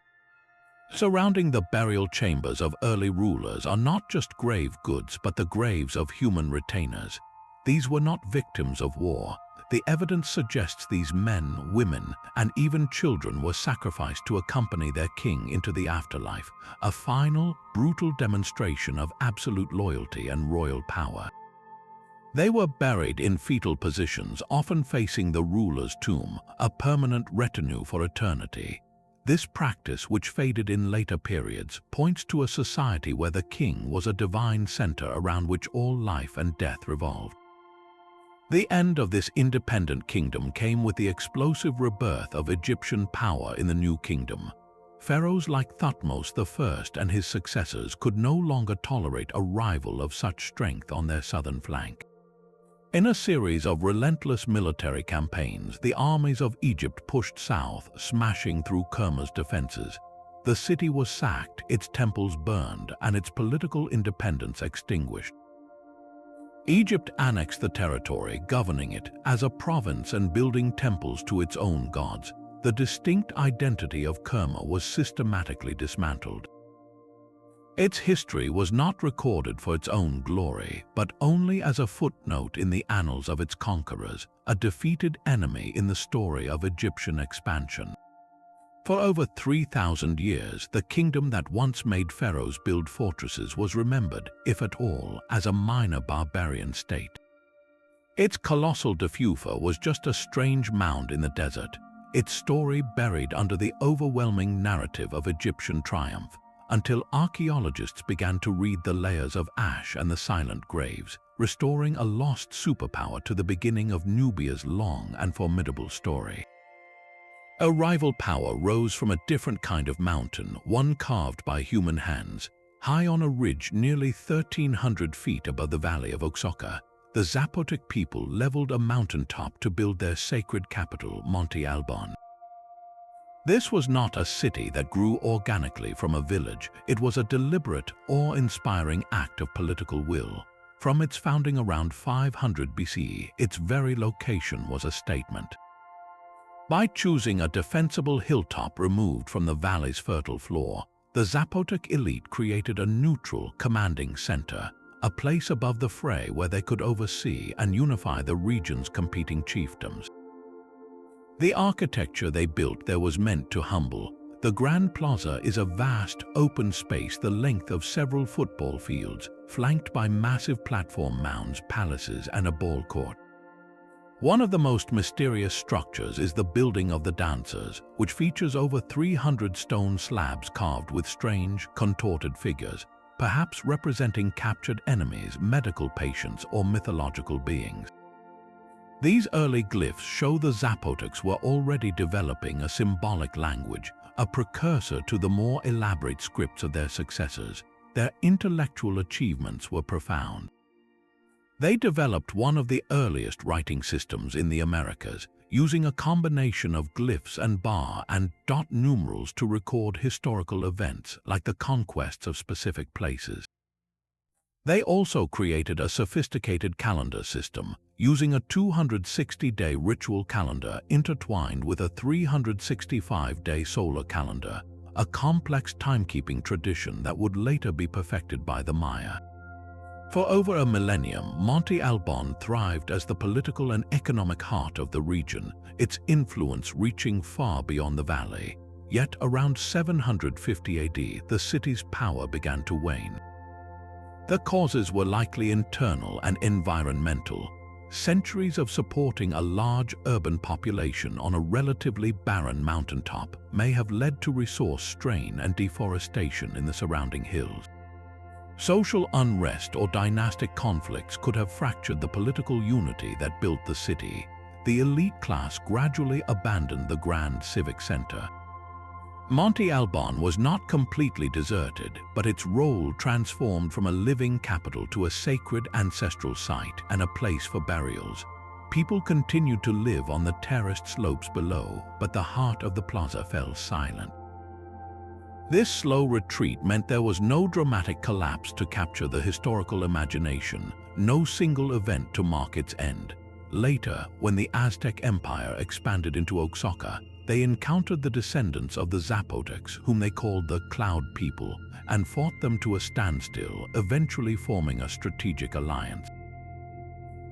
Surrounding the burial chambers of early rulers are not just grave goods, but the graves of human retainers. These were not victims of war. The evidence suggests these men, women, and even children were sacrificed to accompany their king into the afterlife, a final, brutal demonstration of absolute loyalty and royal power. They were buried in fetal positions, often facing the ruler's tomb, a permanent retinue for eternity. This practice, which faded in later periods, points to a society where the king was a divine center around which all life and death revolved. The end of this independent kingdom came with the explosive rebirth of Egyptian power in the New Kingdom. Pharaohs like Thutmose I and his successors could no longer tolerate a rival of such strength on their southern flank. In a series of relentless military campaigns, the armies of Egypt pushed south, smashing through Kerma's defenses. The city was sacked, its temples burned, and its political independence extinguished. Egypt annexed the territory, governing it as a province and building temples to its own gods. The distinct identity of Kerma was systematically dismantled. Its history was not recorded for its own glory, but only as a footnote in the annals of its conquerors, a defeated enemy in the story of Egyptian expansion. For over 3,000 years, the kingdom that once made pharaohs build fortresses was remembered, if at all, as a minor barbarian state. Its colossal Defufa was just a strange mound in the desert, its story buried under the overwhelming narrative of Egyptian triumph, until archaeologists began to read the layers of ash and the silent graves, restoring a lost superpower to the beginning of Nubia's long and formidable story. A rival power rose from a different kind of mountain, one carved by human hands. High on a ridge nearly 1,300 feet above the valley of Oxoka, the Zapotec people leveled a mountaintop to build their sacred capital, Monte Alban. This was not a city that grew organically from a village. It was a deliberate, awe-inspiring act of political will. From its founding around 500 BCE, its very location was a statement. By choosing a defensible hilltop removed from the valley's fertile floor, the Zapotec elite created a neutral, commanding center, a place above the fray where they could oversee and unify the region's competing chiefdoms. The architecture they built there was meant to humble. The Grand Plaza is a vast, open space the length of several football fields, flanked by massive platform mounds, palaces, and a ball court. One of the most mysterious structures is the Building of the Dancers, which features over 300 stone slabs carved with strange, contorted figures, perhaps representing captured enemies, medical patients, or mythological beings. These early glyphs show the Zapotecs were already developing a symbolic language, a precursor to the more elaborate scripts of their successors. Their intellectual achievements were profound. They developed one of the earliest writing systems in the Americas, using a combination of glyphs and bar and dot numerals to record historical events like the conquests of specific places. They also created a sophisticated calendar system, using a 260-day ritual calendar intertwined with a 365-day solar calendar, a complex timekeeping tradition that would later be perfected by the Maya. For over a millennium, Monte Alban thrived as the political and economic heart of the region, its influence reaching far beyond the valley. Yet around 750 AD, the city's power began to wane. The causes were likely internal and environmental. Centuries of supporting a large urban population on a relatively barren mountaintop may have led to resource strain and deforestation in the surrounding hills. Social unrest or dynastic conflicts could have fractured the political unity that built the city. The elite class gradually abandoned the grand civic center. Monte Alban was not completely deserted, but its role transformed from a living capital to a sacred ancestral site and a place for burials. People continued to live on the terraced slopes below, but the heart of the plaza fell silent. This slow retreat meant there was no dramatic collapse to capture the historical imagination, no single event to mark its end. Later, when the Aztec Empire expanded into Oaxaca, they encountered the descendants of the Zapotecs, whom they called the Cloud People, and fought them to a standstill, eventually forming a strategic alliance.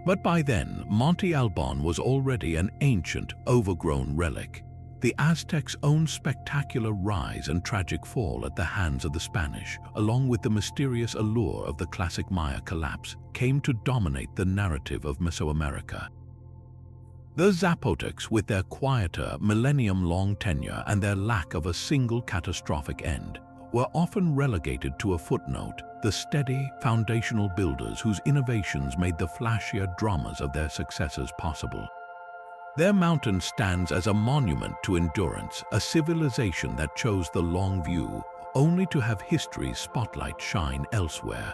But by then, Monte Alban was already an ancient, overgrown relic. The Aztecs' own spectacular rise and tragic fall at the hands of the Spanish, along with the mysterious allure of the classic Maya collapse, came to dominate the narrative of Mesoamerica. The Zapotecs, with their quieter, millennium-long tenure and their lack of a single catastrophic end, were often relegated to a footnote, the steady, foundational builders whose innovations made the flashier dramas of their successors possible. Their mountain stands as a monument to endurance, a civilization that chose the long view, only to have history's spotlight shine elsewhere.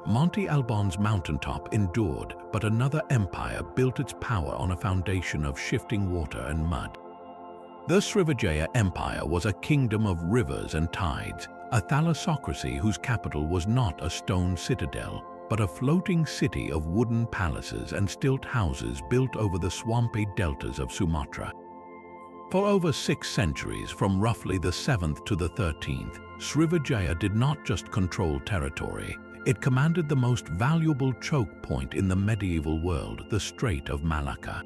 Monte Alban's mountaintop endured, but another empire built its power on a foundation of shifting water and mud. The Srivijaya Empire was a kingdom of rivers and tides, a thalassocracy whose capital was not a stone citadel, but a floating city of wooden palaces and stilt houses built over the swampy deltas of Sumatra. For over 6 centuries, from roughly the 7th to the 13th, Srivijaya did not just control territory, it commanded the most valuable choke point in the medieval world, the Strait of Malacca.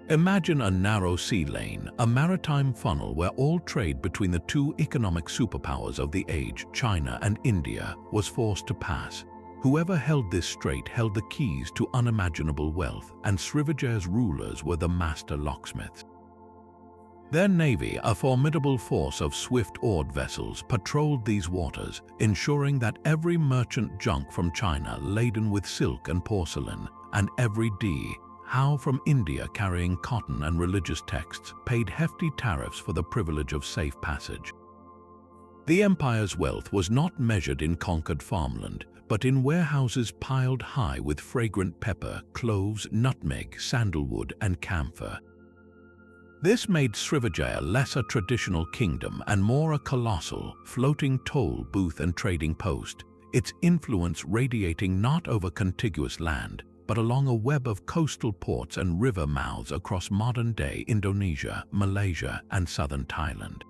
Imagine a narrow sea lane, a maritime funnel where all trade between the two economic superpowers of the age, China and India, was forced to pass. Whoever held this strait held the keys to unimaginable wealth, and Srivijaya's rulers were the master locksmiths. Their navy, a formidable force of swift-oared vessels, patrolled these waters, ensuring that every merchant junk from China laden with silk and porcelain, and every dhow from India carrying cotton and religious texts, paid hefty tariffs for the privilege of safe passage. The empire's wealth was not measured in conquered farmland, but in warehouses piled high with fragrant pepper, cloves, nutmeg, sandalwood, and camphor. This made Srivijaya less a traditional kingdom and more a colossal, floating toll booth and trading post, its influence radiating not over contiguous land, but along a web of coastal ports and river mouths across modern-day Indonesia, Malaysia, and southern Thailand.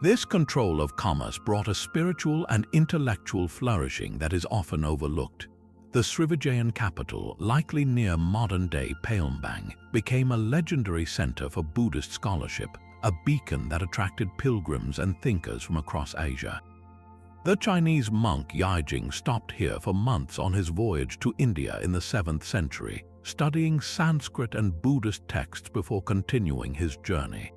This control of commerce brought a spiritual and intellectual flourishing that is often overlooked. The Srivijayan capital, likely near modern-day Palembang, became a legendary center for Buddhist scholarship, a beacon that attracted pilgrims and thinkers from across Asia. The Chinese monk Yijing stopped here for months on his voyage to India in the 7th century, studying Sanskrit and Buddhist texts before continuing his journey.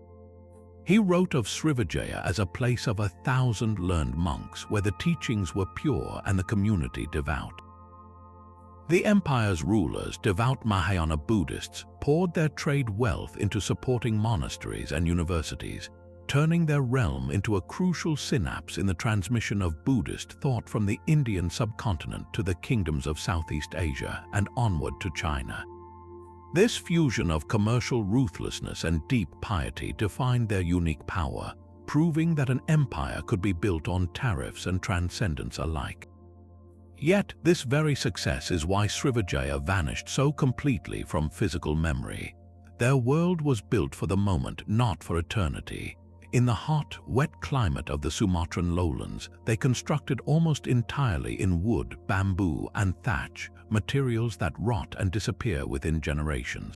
He wrote of Srivijaya as a place of 1,000 learned monks where the teachings were pure and the community devout. The empire's rulers, devout Mahayana Buddhists, poured their trade wealth into supporting monasteries and universities, turning their realm into a crucial synapse in the transmission of Buddhist thought from the Indian subcontinent to the kingdoms of Southeast Asia and onward to China. This fusion of commercial ruthlessness and deep piety defined their unique power, proving that an empire could be built on tariffs and transcendence alike. Yet, this very success is why Srivijaya vanished so completely from physical memory. Their world was built for the moment, not for eternity. In the hot, wet climate of the Sumatran lowlands, they constructed almost entirely in wood, bamboo, and thatch, materials that rot and disappear within generations.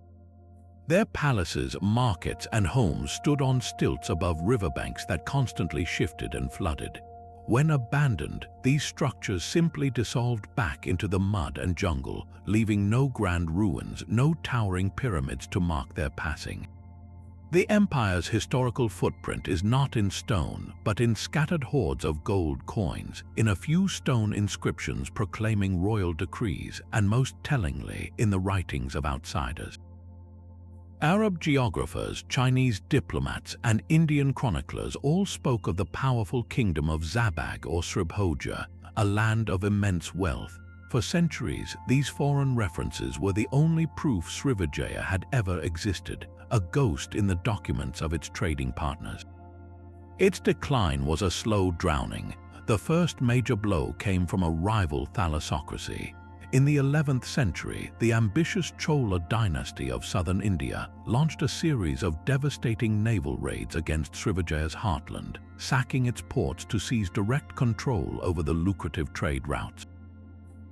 Their palaces, markets, and homes stood on stilts above riverbanks that constantly shifted and flooded. When abandoned, these structures simply dissolved back into the mud and jungle, leaving no grand ruins, no towering pyramids to mark their passing. The empire's historical footprint is not in stone, but in scattered hoards of gold coins, in a few stone inscriptions proclaiming royal decrees, and most tellingly, in the writings of outsiders. Arab geographers, Chinese diplomats, and Indian chroniclers all spoke of the powerful kingdom of Zabag or Sribhoja, a land of immense wealth. For centuries, these foreign references were the only proof Srivijaya had ever existed, a ghost in the documents of its trading partners. Its decline was a slow drowning. The first major blow came from a rival thalassocracy. In the 11th century, the ambitious Chola dynasty of southern India launched a series of devastating naval raids against Srivijaya's heartland, sacking its ports to seize direct control over the lucrative trade routes.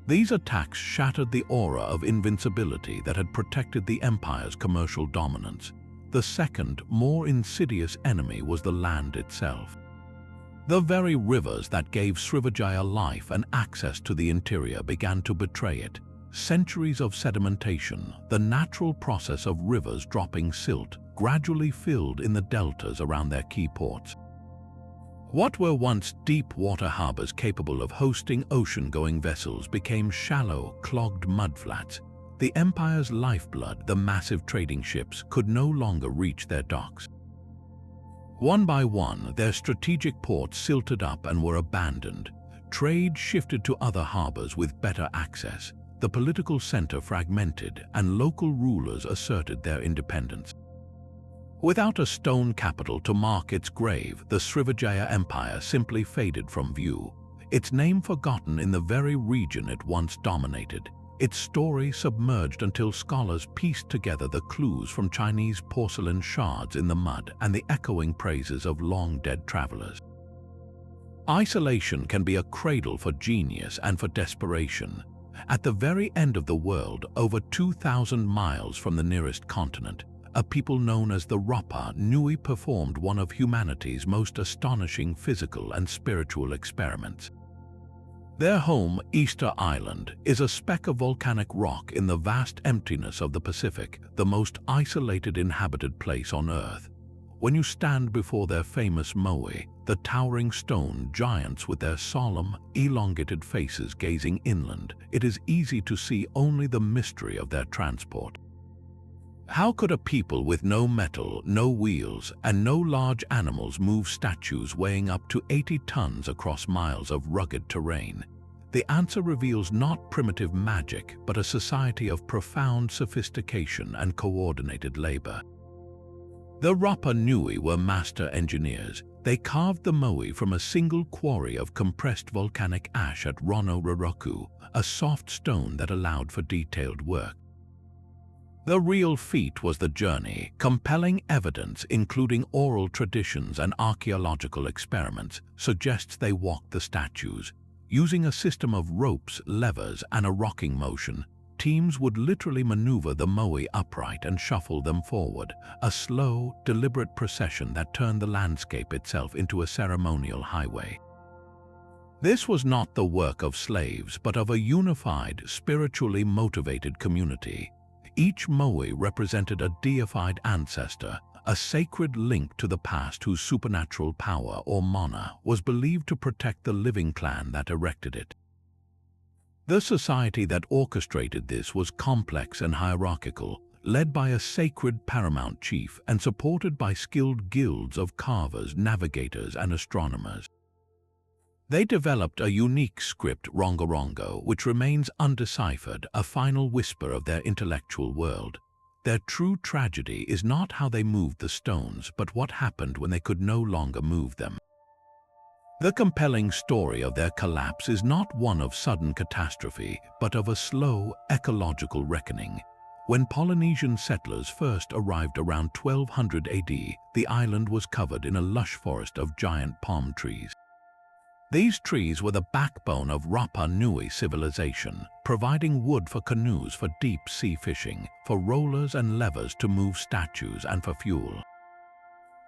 These attacks shattered the aura of invincibility that had protected the empire's commercial dominance. The second, more insidious enemy was the land itself. The very rivers that gave Srivijaya life and access to the interior began to betray it. Centuries of sedimentation, the natural process of rivers dropping silt, gradually filled in the deltas around their key ports. What were once deep water harbors capable of hosting ocean-going vessels became shallow, clogged mudflats. The empire's lifeblood, the massive trading ships, could no longer reach their docks. One by one, their strategic ports silted up and were abandoned. Trade shifted to other harbors with better access. The political center fragmented, and local rulers asserted their independence. Without a stone capital to mark its grave, the Srivijaya Empire simply faded from view, its name forgotten in the very region it once dominated. Its story submerged until scholars pieced together the clues from Chinese porcelain shards in the mud and the echoing praises of long-dead travelers. Isolation can be a cradle for genius and for desperation. At the very end of the world, over 2,000 miles from the nearest continent, a people known as the Rapa Nui performed one of humanity's most astonishing physical and spiritual experiments. Their home, Easter Island, is a speck of volcanic rock in the vast emptiness of the Pacific, the most isolated inhabited place on Earth. When you stand before their famous moai, the towering stone giants with their solemn, elongated faces gazing inland, it is easy to see only the mystery of their transport. How could a people with no metal, no wheels, and no large animals move statues weighing up to 80 tons across miles of rugged terrain? The answer reveals not primitive magic, but a society of profound sophistication and coordinated labor. The Rapa Nui were master engineers. They carved the moai from a single quarry of compressed volcanic ash at Rono Roroku, a soft stone that allowed for detailed work. The real feat was the journey. Compelling evidence, including oral traditions and archaeological experiments, suggests they walked the statues. Using a system of ropes, levers, and a rocking motion, teams would literally maneuver the moai upright and shuffle them forward, a slow, deliberate procession that turned the landscape itself into a ceremonial highway. This was not the work of slaves, but of a unified, spiritually motivated community. Each moai represented a deified ancestor, a sacred link to the past whose supernatural power, or mana, was believed to protect the living clan that erected it. The society that orchestrated this was complex and hierarchical, led by a sacred paramount chief and supported by skilled guilds of carvers, navigators, and astronomers. They developed a unique script, Rongorongo, which remains undeciphered, a final whisper of their intellectual world. Their true tragedy is not how they moved the stones, but what happened when they could no longer move them. The compelling story of their collapse is not one of sudden catastrophe, but of a slow, ecological reckoning. When Polynesian settlers first arrived around 1200 AD, the island was covered in a lush forest of giant palm trees. These trees were the backbone of Rapa Nui civilization, providing wood for canoes for deep-sea fishing, for rollers and levers to move statues, and for fuel.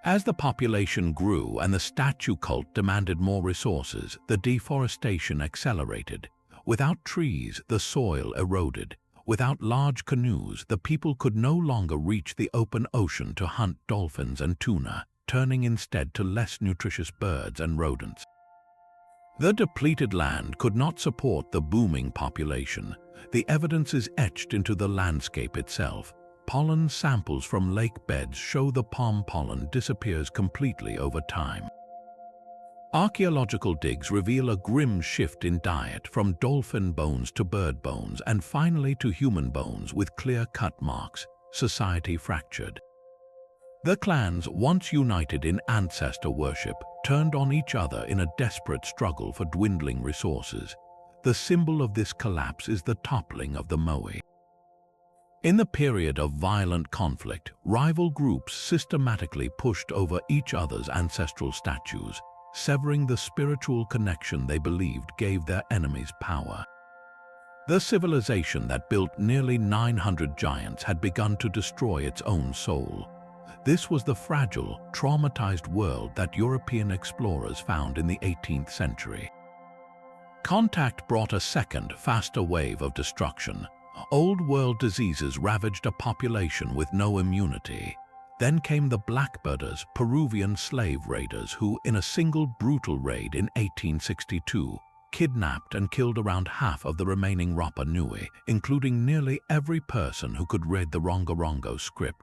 As the population grew and the statue cult demanded more resources, the deforestation accelerated. Without trees, the soil eroded. Without large canoes, the people could no longer reach the open ocean to hunt dolphins and tuna, turning instead to less nutritious birds and rodents. The depleted land could not support the booming population. The evidence is etched into the landscape itself. Pollen samples from lake beds show the palm pollen disappears completely over time. Archaeological digs reveal a grim shift in diet, from dolphin bones to bird bones and finally to human bones with clear cut marks. Society fractured. The clans, once united in ancestor worship, turned on each other in a desperate struggle for dwindling resources. The symbol of this collapse is the toppling of the moai. In the period of violent conflict, rival groups systematically pushed over each other's ancestral statues, severing the spiritual connection they believed gave their enemies power. The civilization that built nearly 900 giants had begun to destroy its own soul. This was the fragile, traumatized world that European explorers found in the 18th century. Contact brought a second, faster wave of destruction. Old world diseases ravaged a population with no immunity. Then came the Blackbirders, Peruvian slave raiders who, in a single brutal raid in 1862, kidnapped and killed around half of the remaining Rapa Nui, including nearly every person who could read the Rongorongo script.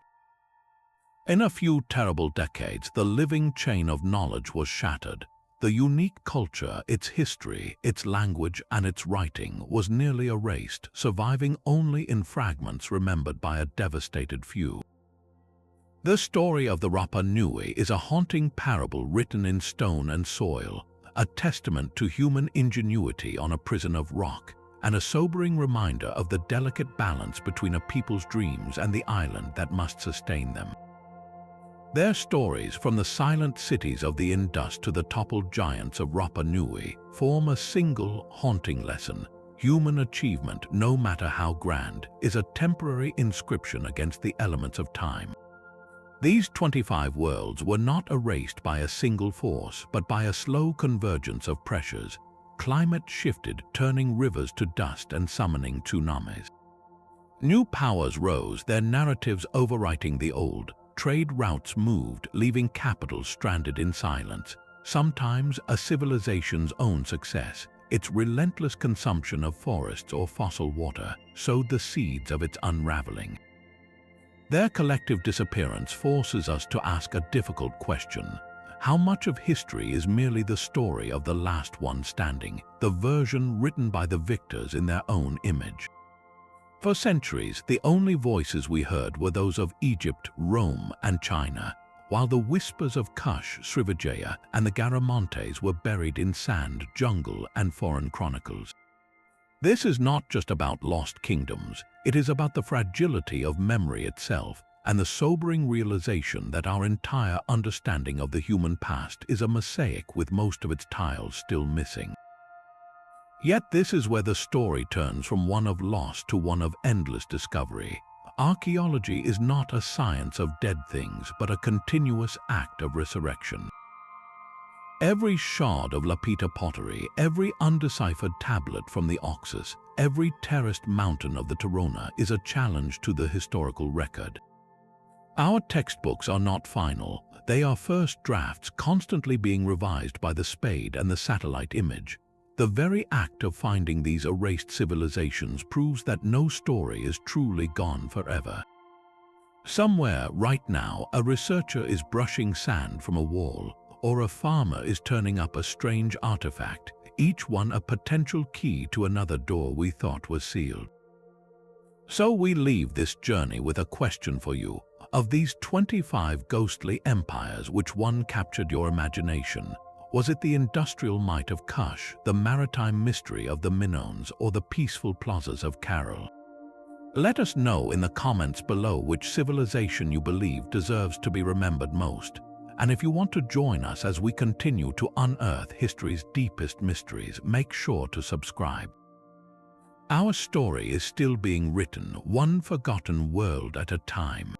In a few terrible decades, the living chain of knowledge was shattered. The unique culture, its history, its language, and its writing was nearly erased, surviving only in fragments remembered by a devastated few. The story of the Rapa Nui is a haunting parable written in stone and soil, a testament to human ingenuity on a prison of rock, and a sobering reminder of the delicate balance between a people's dreams and the island that must sustain them. Their stories, from the silent cities of the Indus to the toppled giants of Rapa Nui, form a single, haunting lesson. Human achievement, no matter how grand, is a temporary inscription against the elements of time. These 25 worlds were not erased by a single force, but by a slow convergence of pressures. Climate shifted, turning rivers to dust and summoning tsunamis. New powers rose, their narratives overwriting the old. Trade routes moved, leaving capitals stranded in silence. Sometimes a civilization's own success, its relentless consumption of forests or fossil water, sowed the seeds of its unraveling. Their collective disappearance forces us to ask a difficult question. How much of history is merely the story of the last one standing, the version written by the victors in their own image? For centuries, the only voices we heard were those of Egypt, Rome, and China, while the whispers of Kush, Srivijaya, and the Garamantes were buried in sand, jungle, and foreign chronicles. This is not just about lost kingdoms, it is about the fragility of memory itself and the sobering realization that our entire understanding of the human past is a mosaic with most of its tiles still missing. Yet this is where the story turns from one of loss to one of endless discovery. Archaeology is not a science of dead things, but a continuous act of resurrection. Every shard of Lapita pottery, every undeciphered tablet from the Oxus, every terraced mountain of the Torona is a challenge to the historical record. Our textbooks are not final, they are first drafts constantly being revised by the spade and the satellite image. The very act of finding these erased civilizations proves that no story is truly gone forever. Somewhere, right now, a researcher is brushing sand from a wall, or a farmer is turning up a strange artifact, each one a potential key to another door we thought was sealed. So we leave this journey with a question for you. Of these 25 ghostly empires, which one captured your imagination? Was it the industrial might of Kush, the maritime mystery of the Minoans, or the peaceful plazas of Caral? Let us know in the comments below which civilization you believe deserves to be remembered most. And if you want to join us as we continue to unearth history's deepest mysteries, make sure to subscribe. Our story is still being written, one forgotten world at a time.